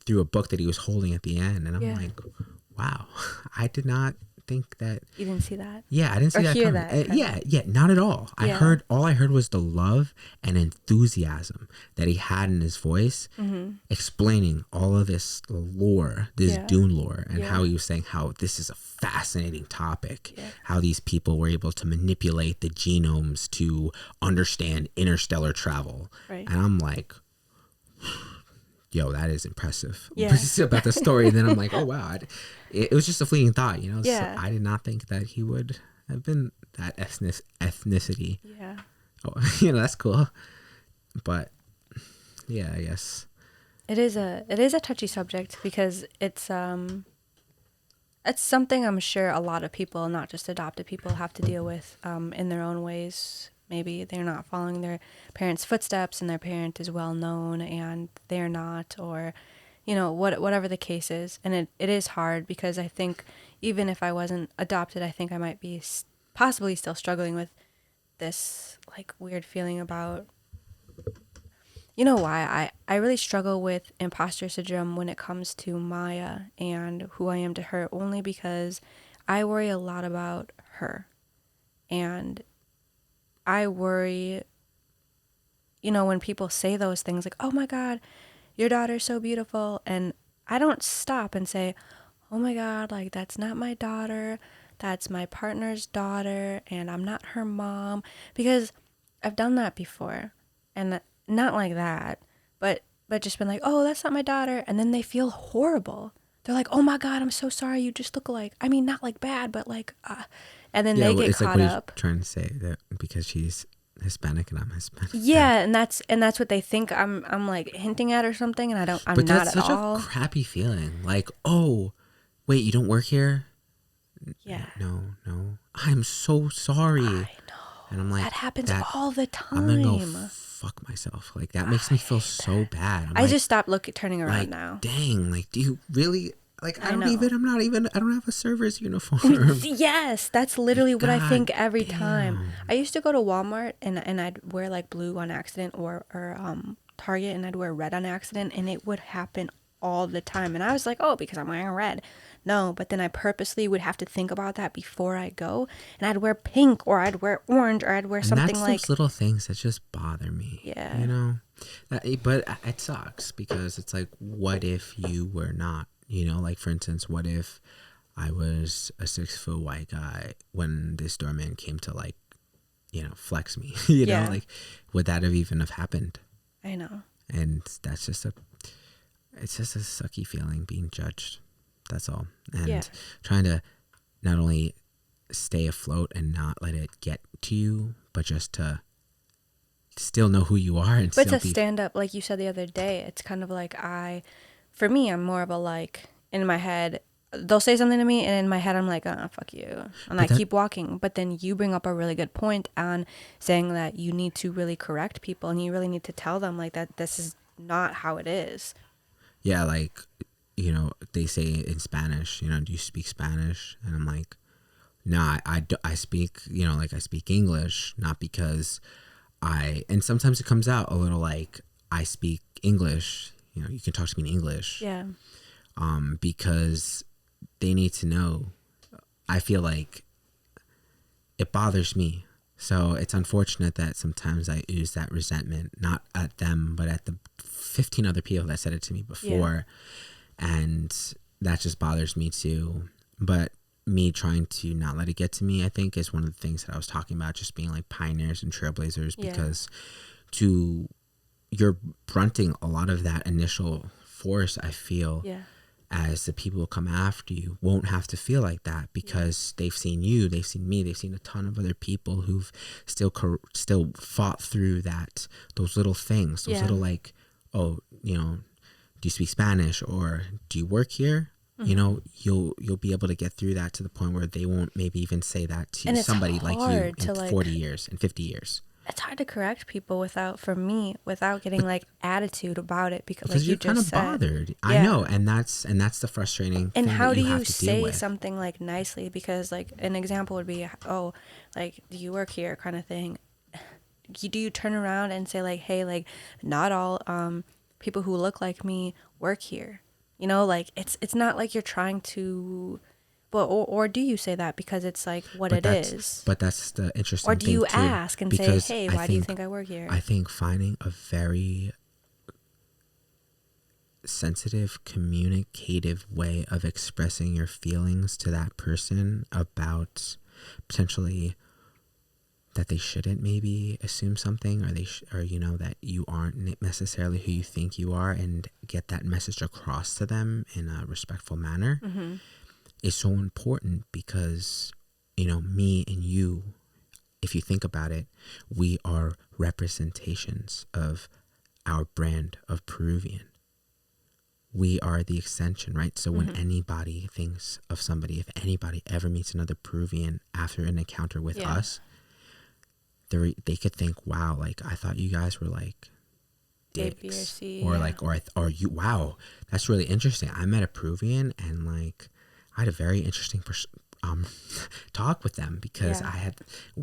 Through a book that he was holding at the end, and I'm Yeah. like, wow, I did not think that. You didn't see that? Yeah, I didn't see or that hear coming. that. Yeah, not at all. Yeah. All I heard was the love and enthusiasm that he had in his voice, explaining all of this lore, this Dune lore, and how he was saying how this is a fascinating topic, how these people were able to manipulate the genomes to understand interstellar travel. Right. And I'm like, yo, that is impressive. Yeah. About the story. And then I'm like, oh wow, it was just a fleeting thought, you know. Yeah. So I did not think that he would have been that ethnicity. Yeah. Oh, that's cool. But yeah, I guess it is a touchy subject because it's something I'm sure a lot of people, not just adopted people, have to deal with in their own ways. Maybe they're not following their parents' footsteps and their parent is well known and they're not, or, whatever the case is. And it is hard because I think even if I wasn't adopted, I think I might be possibly still struggling with this like weird feeling about, why I really struggle with imposter syndrome when it comes to Maya and who I am to her, only because I worry a lot about her. And I worry, when people say those things like, oh my God, your daughter's so beautiful. And I don't stop and say, oh my God, like that's not my daughter. That's my partner's daughter. And I'm not her mom. Because I've done that before. And not like that, but just been like, oh, that's not my daughter. And then they feel horrible. they're like, oh my God, I'm so sorry. You just look like, I mean, not like bad, but like, and then Yeah, they get it's like caught what he's up. trying to say, that because she's Hispanic and I'm Hispanic. Yeah, and that's what they think I'm like hinting at or something, and I'm But not that's at such a all. crappy feeling. Like, oh, wait, you don't work here? Yeah, No. I'm so sorry. I know. And I'm That like, happens that all the I'm gonna go time. fuck myself. Like, that makes I me feel hate so that. bad. I'm I like, just stopped turning around now. dang, like, do you really? Like, I know. I don't have a server's uniform. Yes, that's literally what I God think every time. damn. I used to go to Walmart and I'd wear like blue on accident or Target and I'd wear red on accident and it would happen all the time. And I was like, oh, because I'm wearing red. No, but then I purposely would have to think about that before I go. And I'd wear pink or I'd wear orange or I'd wear And something that's like, those little things that just bother me. yeah, You know? But it sucks because it's like, what if you were not? You know, like, for instance, what if I was a 6-foot white guy when this doorman came to, like, you know, flex me? You know, yeah, like, would that have happened? I know. And that's just it's just a sucky feeling being judged. That's all. And Yeah. trying to not only stay afloat and not let it get to you, but just to still know who you are and But still to be. stand up, like you said the other day, it's kind of like for me, I'm more of a like, in my head, they'll say something to me, and in my head, I'm like, oh, fuck you. And I keep walking. But then you bring up a really good point on saying that you need to really correct people, and you really need to tell them, like, that this is not how it is. Yeah, like, you know, they say in Spanish, you know, do you speak Spanish? And I'm like, nah, I speak, you know, like, I speak English, not because and sometimes it comes out a little like, I speak English, you know, you can talk to me in English. Yeah. Because they need to know. I feel like it bothers me. So it's unfortunate that sometimes I ooze that resentment, not at them, but at the 15 other people that said it to me before. Yeah. And that just bothers me too. But me trying to not let it get to me, I think, is one of the things that I was talking about, just being like pioneers and trailblazers, because you're fronting a lot of that initial force, I feel. Yeah. As the people who come after you won't have to feel like that, because they've seen you, they've seen me, they've seen a ton of other people who've still fought through those little things, those little, like, oh, you know, do you speak Spanish or do you work here? Mm-hmm. You know, you'll be able to get through that to the point where they won't maybe even say that to somebody like you in 40 years and 50 years. It's hard to correct people without getting like attitude about it, because like you're kind of bothered. Yeah. I know, and that's the frustrating thing. And how do you say something like nicely? Because like an example would be, oh, like, do you work here, kind of thing. Do you turn around and say like, hey, like, not all people who look like me work here? You know, like, it's not like you're trying to. But or do you say that because it's like what it is? But that's the interesting thing. Or do you ask and say, hey, why do you think I work here? I think finding a very sensitive, communicative way of expressing your feelings to that person about potentially that they shouldn't maybe assume something, or or you know, that you aren't necessarily who you think you are, and get that message across to them in a respectful manner. Mm-hmm. Is so important, because, you know, me and you, if you think about it, we are representations of our brand of Peruvian. We are the extension, right? So when anybody thinks of somebody, if anybody ever meets another Peruvian after an encounter with us, they could think, wow, like, I thought you guys were like dicks, or you, wow, that's really interesting. I met a Peruvian and like I had a very interesting talk with them, because I had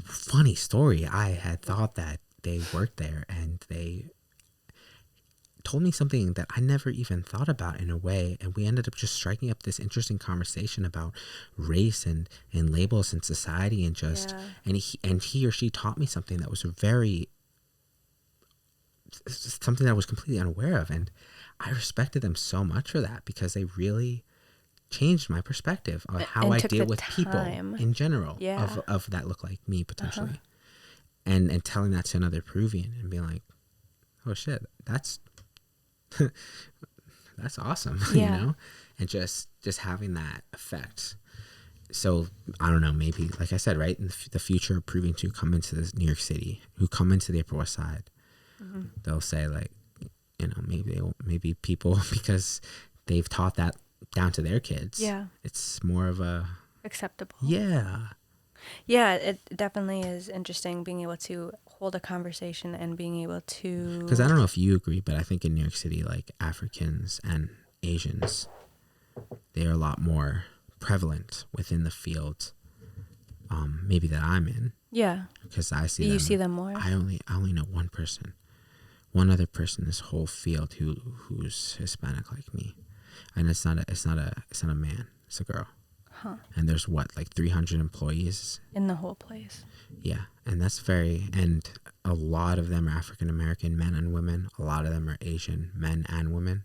funny story. I had thought that they worked there, and they told me something that I never even thought about in a way, and we ended up just striking up this interesting conversation about race and labels in society, and just and he or she taught me something that was something that I was completely unaware of, and I respected them so much for that, because they really changed my perspective on how I deal with people in general, of that look like me potentially. And telling that to another Peruvian and being like, oh shit, that's that's awesome. Yeah. You know, and just having that effect. So I don't know, maybe like I said, right, in the future, proving to come into this New York City, who come into the Upper West Side, they'll say like, you know, maybe people, because they've taught that down to their kids. Yeah. It's more of a Acceptable. yeah. Yeah, it definitely is interesting being able to hold a conversation and being able to. Because I don't know if you agree, but I think in New York City, like Africans and Asians, they are a lot more prevalent within the field. Maybe that I'm in. Yeah. Because I see You see them more. I only know one other person in this whole field who's Hispanic like me, and it's not a man, it's a girl. Huh. And there's like 300 employees In the whole place. Yeah, and and a lot of them are African American men and women. A lot of them are Asian men and women.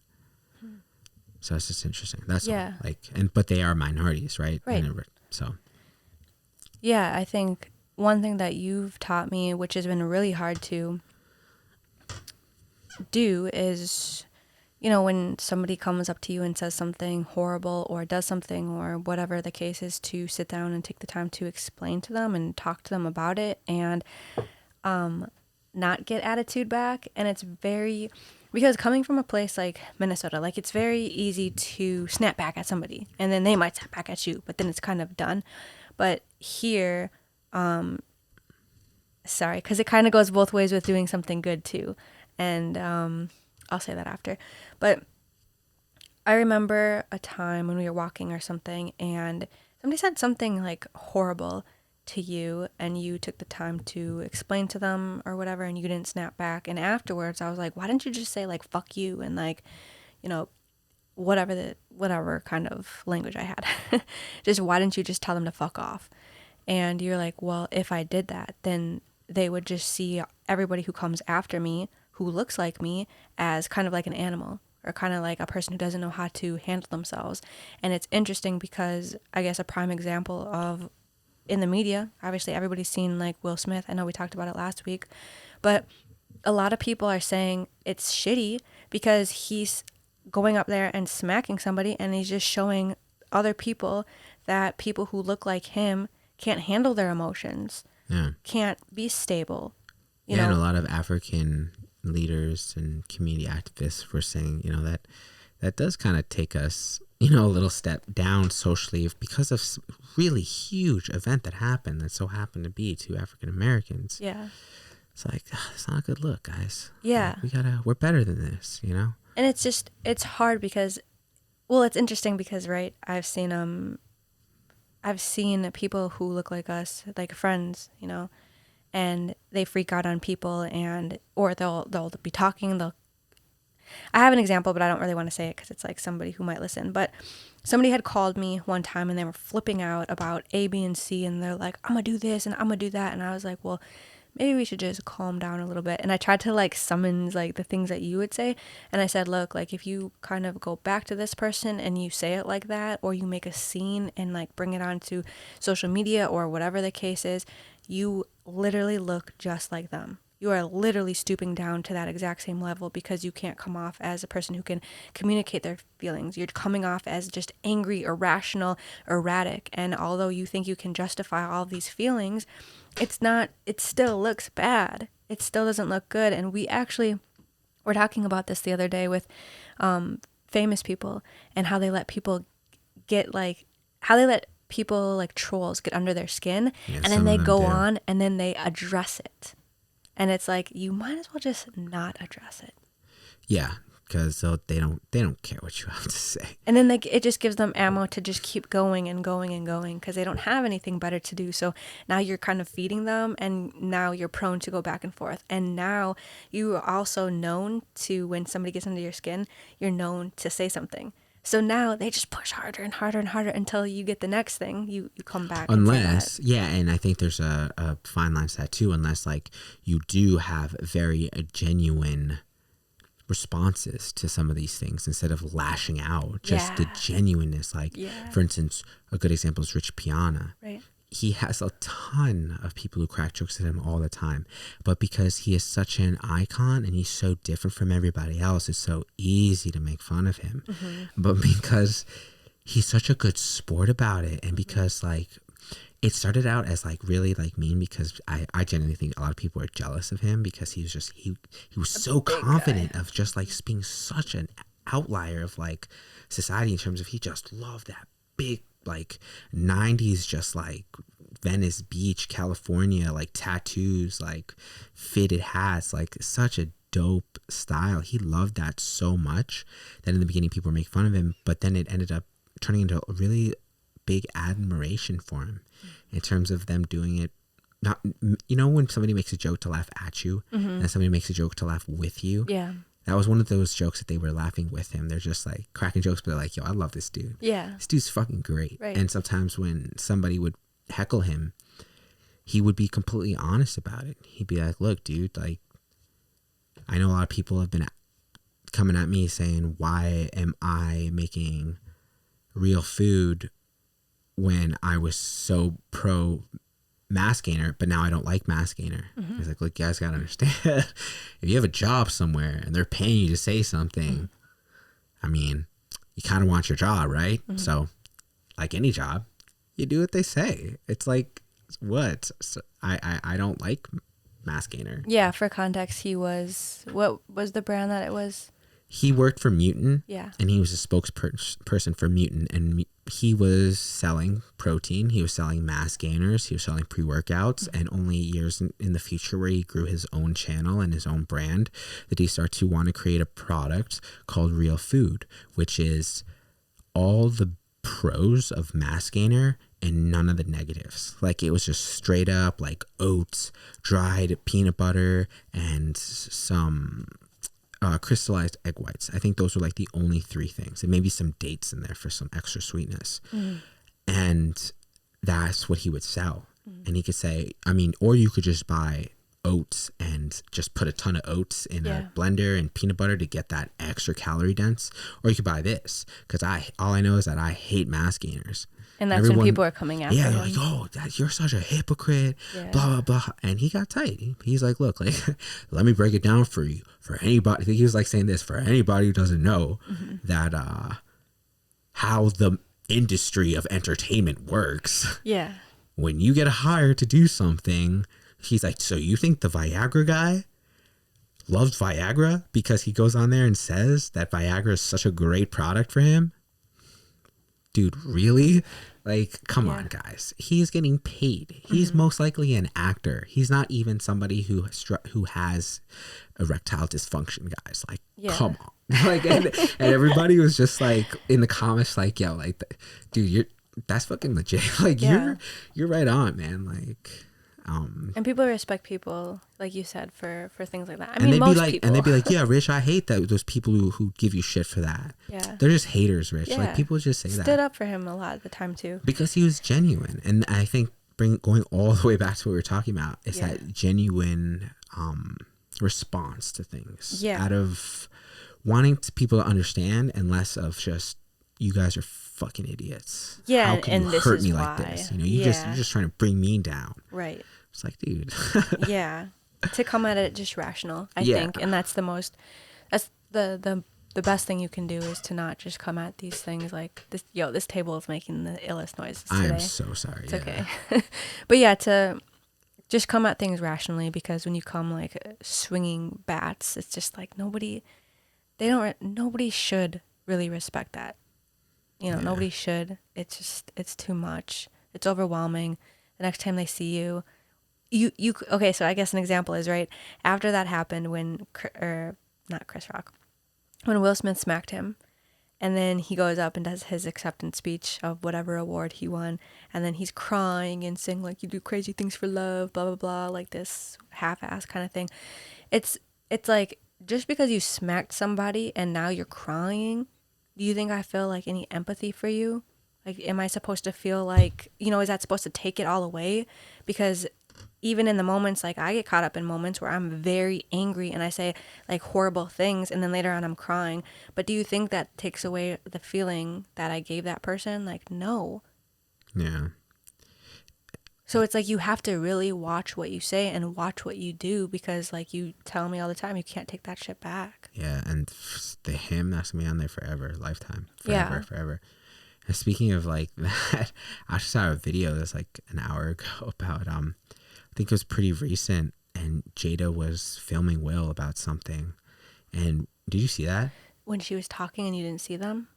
So it's just interesting. That's all. But they are minorities, right? Right. So. Yeah, I think one thing that you've taught me, which has been really hard to do, is, you know, when somebody comes up to you and says something horrible or does something or whatever the case is, to sit down and take the time to explain to them and talk to them about it and not get attitude back. And it's because coming from a place like Minnesota, like it's very easy to snap back at somebody and then they might snap back at you, but then it's kind of done. But here, sorry, because it kind of goes both ways with doing something good too. And I'll say that after. But I remember a time when we were walking or something and somebody said something like horrible to you and you took the time to explain to them or whatever and you didn't snap back. And afterwards I was like, why didn't you just say like fuck you and like, you know, whatever kind of language I had. Just why didn't you just tell them to fuck off? And you're like, well, if I did that, then they would just see everybody who comes after me who looks like me as kind of like an animal or kind of like a person who doesn't know how to handle themselves. And it's interesting because I guess a prime example of in the media, obviously everybody's seen like Will Smith. I know we talked about it last week, but a lot of people are saying it's shitty because he's going up there and smacking somebody and he's just showing other people that people who look like him can't handle their emotions, can't be stable. You know? And a lot of African leaders and community activists were saying, you know, that does kind of take us, you know, a little step down socially because of some really huge event that happened that so happened to be two African Americans. Yeah. It's like, it's not a good look, guys. Yeah. Like, we're better than this, you know? And it's hard because, well, it's interesting because, right, I've seen people who look like us, like friends, you know, and they freak out on people or they'll be talking. I have an example, but I don't really want to say it because it's like somebody who might listen. But somebody had called me one time and they were flipping out about A, B, and C. And they're like, I'm going to do this and I'm going to do that. And I was like, well, maybe we should just calm down a little bit. And I tried to like summon like the things that you would say. And I said, look, like if you kind of go back to this person and you say it like that, or you make a scene and like bring it onto social media or whatever the case is, you literally look just like them. You are literally stooping down to that exact same level because you can't come off as a person who can communicate their feelings. You're coming off as just angry, irrational, erratic. And although you think you can justify all of these feelings, it still looks bad. It still doesn't look good. And we're talking about this the other day with famous people and how they let people like trolls get under their skin, and then they go on and then they address it. And it's like, you might as well just not address it. Yeah, because they don't care what you have to say. And then it just gives them ammo to just keep going and going and going because they don't have anything better to do. So now you're kind of feeding them, and now you're prone to go back and forth. And now you are also known to, when somebody gets under your skin, you're known to say something. So now they just push harder and harder and harder until you get the next thing. You come back. Unless, and I think there's a fine line to that too. Unless like you do have very genuine responses to some of these things instead of lashing out. Just the genuineness. Like, for instance, a good example is Rich Piana. Right. he has a ton of people who crack jokes at him all the time. But because he is such an icon and he's so different from everybody else, it's so easy to make fun of him. But because he's such a good sport about it, and because like it started out as like really like mean, because I genuinely think a lot of people are jealous of him because he was just he was so confident of just like being such an outlier of like society in terms of he just loved that big like 90s just like Venice Beach, California, like tattoos, like fitted hats, like such a dope style. He loved that so much that in the beginning people were making fun of him, but then it ended up turning into a really big admiration for him in terms of them doing it. Not, you know, when somebody makes a joke to laugh at you and somebody makes a joke to laugh with you. Yeah. That was one of those jokes that they were laughing with him. They're just like cracking jokes, but they're like, yo, I love this dude. Yeah. This dude's fucking great. Right. And sometimes when somebody would heckle him, he would be completely honest about it. He'd be like, look, dude, like, I know a lot of people have been coming at me saying, why am I making real food when I was so pro mass gainer, but now I don't like mass gainer. He's like, look, you guys gotta understand, if you have a job somewhere and they're paying you to say something, I mean, you kind of want your job, right? So like any job, you do what they say. It's like, what? So I don't like mass gainer. Yeah, for context, what was the brand that it was? He worked for Mutant. Yeah. And he was a spokesperson for Mutant, and he was selling protein. He was selling mass gainers. He was selling pre-workouts. And only years in the future, where he grew his own channel and his own brand, did he start to want to create a product called Real Food, which is all the pros of mass gainer and none of the negatives. Like, it was just straight up like oats, dried peanut butter, and some crystallized egg whites. I think those were like the only three things, and maybe some dates in there for some extra sweetness. And that's what he would sell. And he could say, I mean, or you could just buy oats and just put a ton of oats in a blender and peanut butter to get that extra calorie dense, or you could buy this, because all I know is that I hate mass gainers. And that's when people are coming after him. They're like, oh, you're such a hypocrite, blah, blah, blah. And he got tight. He's like, look, like, let me break it down for you. For anybody, I think he was like saying this, for anybody who doesn't know that how the industry of entertainment works. Yeah. When you get hired to do something, he's like, so you think the Viagra guy loves Viagra because he goes on there and says that Viagra is such a great product for him? Dude, really? Like, come on, guys. He's getting paid. He's most likely an actor. He's not even somebody who has erectile dysfunction, guys. Like, come on. Like, and everybody was just like in the comments, like, yo, like, dude, that's fucking legit. Like, you're right on, man. Like, and people respect people, like you said, for things like that. I mean, mean, most people. And they'd be like, yeah, Rich, I hate that those people who give you shit for that. Yeah. They're just haters, Rich. Like, people just say that. Stood up for him a lot of the time, too. Because he was genuine. And I think going all the way back to what we were talking about is that genuine response to things. Yeah. Out of wanting people to understand and less of just, you guys are fucking idiots. Yeah, how can and you hurt me why. like this? You know, you're just trying to bring me down. Right. It's like, dude. Yeah. To come at it just rational, I think. And that's the best thing you can do, is to not just come at these things like this. Yo, this table is making the illest noises today. I'm so sorry. It's okay. But yeah, to just come at things rationally, because when you come like swinging bats, it's just like nobody should really respect that. You know, nobody should. It's too much. It's overwhelming. The next time they see you, okay, so I guess an example is, right, after that happened, when not Chris Rock, when Will Smith smacked him, and then he goes up and does his acceptance speech of whatever award he won, and then he's crying and saying like, you do crazy things for love, blah blah blah, like this half-ass kind of thing. It's like, just because you smacked somebody and now you're crying, do you think I feel like any empathy for you? Like, am I supposed to feel like, you know, is that supposed to take it all away? Because even in the moments, like, I get caught up in moments where I'm very angry and I say like horrible things, and then later on I'm crying. But do you think that takes away the feeling that I gave that person? Like, no. Yeah. So it's like you have to really watch what you say and watch what you do, because like you tell me all the time, you can't take that shit back. Yeah, and him, that's gonna be on there forever, lifetime, forever, Yeah. forever. And speaking of like that, I just saw a video that's like an hour ago about I think it was pretty recent, and Jada was filming Will about something. And did you see that? When she was talking and you didn't see them?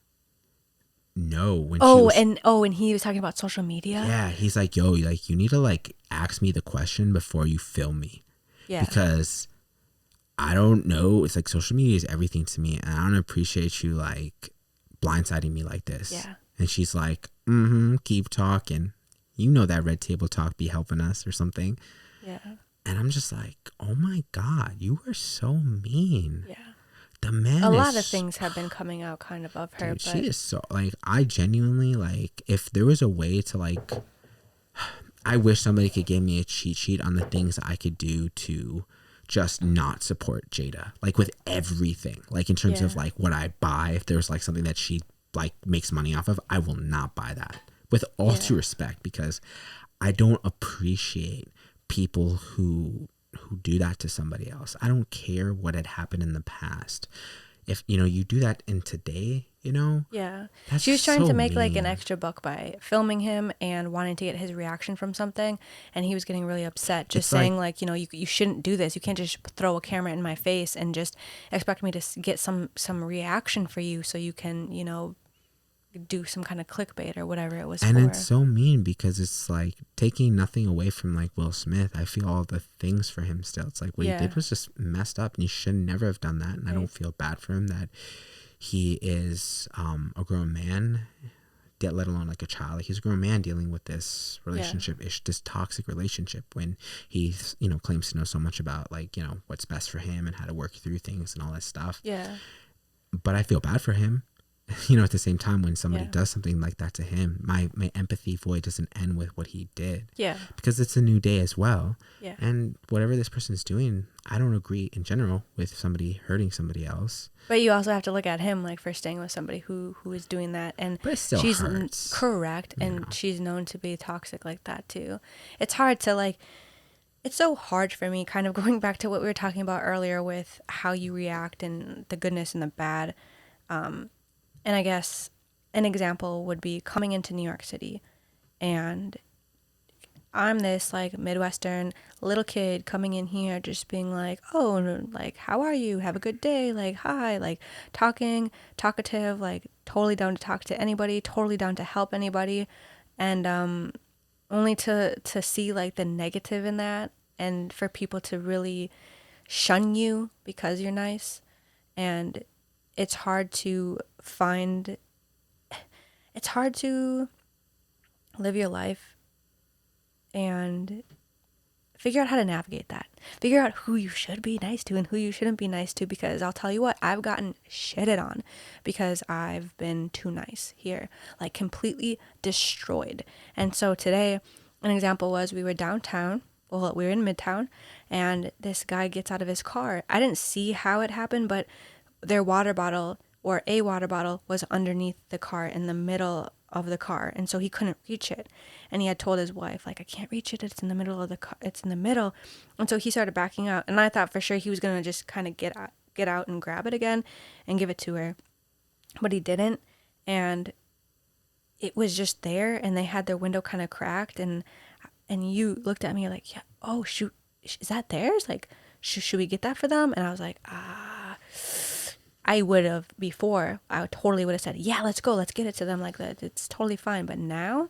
No, when she Oh, was, and he was talking about social media? yeah, he's like, yo, like you need to like ask me the question before you film me, Yeah. because I don't know. It's like social media is everything to me, and I don't appreciate you like blindsiding me like this. Yeah. And she's like, keep talking. You know that red table talk be helping us or something. Yeah. And I'm just like, oh my God, you are so mean. Yeah. The man A is, lot of things have been coming out kind of her, dude, but she is so, like, I genuinely, like, if there was a way to, like, I wish somebody could give me a cheat sheet on the things I could do to just not support Jada, like with everything, like in terms of Yeah. like what I buy. If there's like something that she like makes money off of, I will not buy that, with all due Yeah. respect, because I don't appreciate people who do that to somebody else. I don't care what had happened in the past. If you know you do that in today, you know, yeah. that's She was trying so to make like an mean. extra buck by filming him and wanting to get his reaction from something, and he was getting really upset, just It's saying like, like, you know, you shouldn't do this. You can't just throw a camera in my face and just expect me to get some reaction for you so you can, you know, do some kind of clickbait or whatever it was and for. it's so mean because it's like taking nothing away from like Will Smith. I feel all the things for him still. It's like what he Yeah. did was just messed up, and he should never have done that. And I Right. don't feel bad for him that he is a grown man, let alone like a child. Like he's a grown man dealing with this relationship, this toxic relationship, when he, you know, claims to know so much about like, you know, what's best for him and how to work through things and all that stuff. Yeah. But I feel bad for him. You know, at the same time, when somebody Yeah. does something like that to him, my empathy void doesn't end with what he did. Yeah. Because it's a new day as well. Yeah. And whatever this person's doing, I don't agree in general with somebody hurting somebody else. But you also have to look at him like for staying with somebody who is doing that, and But it still she's hurts. correct, and know. she's known to be toxic like that too. It's hard to like. It's so hard for me, kind of going back to what we were talking about earlier with how you react and the goodness and the bad. And I guess an example would be coming into New York City, and I'm this like Midwestern little kid coming in here just being like, oh, like, how are you? Have a good day. Like, hi, like talkative, like totally down to talk to anybody, totally down to help anybody. And only to see like the negative in that, and for people to really shun you because you're nice. And it's hard to live your life and figure out how to navigate that. Figure out who you should be nice to and who you shouldn't be nice to, because I'll tell you what, I've gotten shitted on because I've been too nice here, like completely destroyed. And so today, an example was we were downtown. Well, we were in Midtown, and this guy gets out of his car. I didn't see how it happened, but their water bottle, or a water bottle, was underneath the car in the middle of the car, and so he couldn't reach it. And he had told his wife, like, I can't reach it, it's in the middle of the car, it's in the middle. And so he started backing out, and I thought for sure he was gonna just kind of get out and grab it again and give it to her, but he didn't. And it was just there, and they had their window kind of cracked, and you looked at me like, yeah, oh shoot, is that theirs? Like, should we get that for them? And I was like, I would have before. I totally would have said, yeah, let's go, let's get it to them like that. It's totally fine. But now,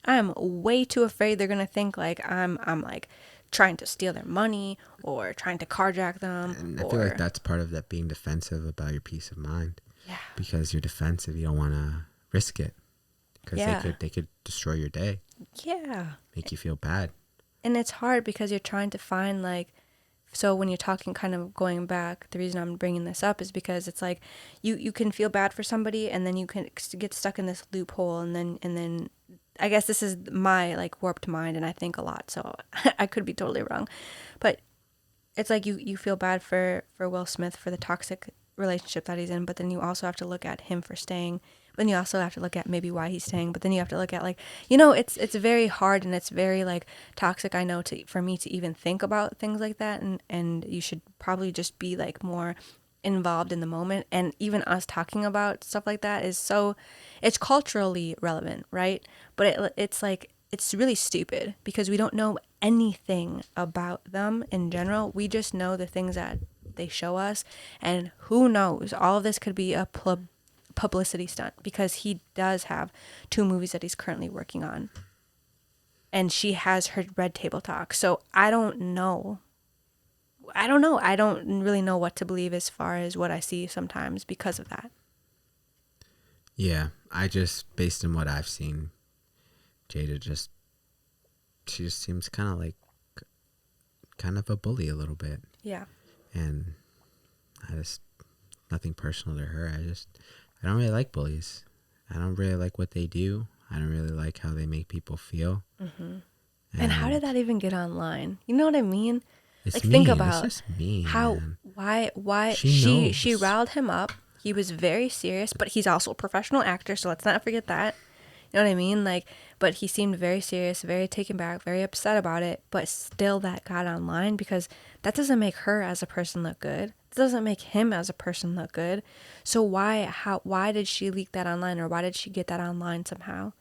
I'm way too afraid they're gonna think like I'm like trying to steal their money or trying to carjack them. And I feel like that's part of that, being defensive about your peace of mind. Yeah. Because you're defensive, you don't want to risk it. Because they could destroy your day. Yeah. Make you feel bad. And it's hard because you're trying to find like, so when you're talking, kind of going back, the reason I'm bringing this up is because it's like you can feel bad for somebody, and then you can get stuck in this loophole, and then I guess this is my like warped mind, and I think a lot, so I could be totally wrong, but it's like you feel bad for Will Smith for the toxic relationship that he's in, but then you also have to look at him for staying Then you also have to look at maybe why he's staying, but then you have to look at, like, you know, it's very hard and it's very, like, toxic, I know, for me to even think about things like that, and you should probably just be, like, more involved in the moment. And even us talking about stuff like that is so, it's culturally relevant, right? But it's like, it's really stupid because we don't know anything about them in general. We just know the things that they show us, and who knows, all of this could be a publicity stunt, because he does have 2 movies that he's currently working on, and she has her Red Table Talk. So I don't know. I don't really know what to believe as far as what I see sometimes because of that. Yeah, I just, based on what I've seen, Jada she just seems kind of a bully a little bit. Yeah. And nothing personal to her. I don't really like bullies. I don't really like what they do. I don't really like how they make people feel. Mm-hmm. And how did that even get online? You know what I mean? It's like, mean. Think about it's just mean, how, man. why she riled him up. He was very serious, but he's also a professional actor, so let's not forget that. You know what I mean? Like, but he seemed very serious, very taken back, very upset about it, but still that got online, because that doesn't make her as a person look good. It doesn't make him as a person look good. So why did she leak that online, or why did she get that online somehow?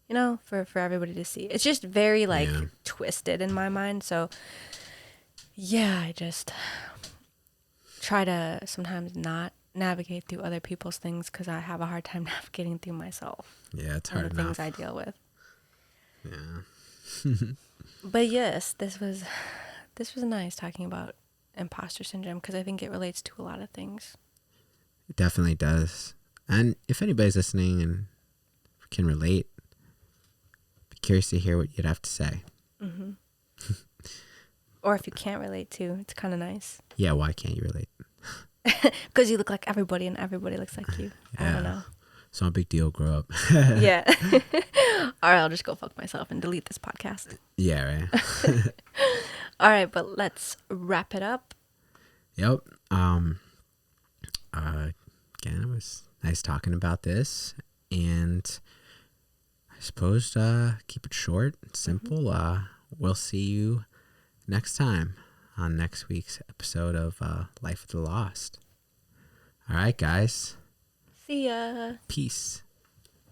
You know, for everybody to see. It's just very, like, twisted in my mind. So yeah, I just try to sometimes not navigate through other people's things, because I have a hard time navigating through myself. Yeah, it's hard enough. Things I deal with. Yeah. But yes, this was nice talking about imposter syndrome, because I think it relates to a lot of things. It definitely does. And if anybody's listening and can relate, be curious to hear what you'd have to say. Mm-hmm. Or if you can't relate to, it's kind of nice. Yeah, why can't you relate? Because you look like everybody and everybody looks like you. Yeah. I don't know. It's not a big deal. Grow up. Yeah. All right, I'll just go fuck myself and delete this podcast. Yeah, right. All right, but let's wrap it up. Yep. Again, it was nice talking about this, and I suppose keep it short, simple. Mm-hmm. We'll see you next time on next week's episode of Life of the Lost. All right, guys. See ya. Peace.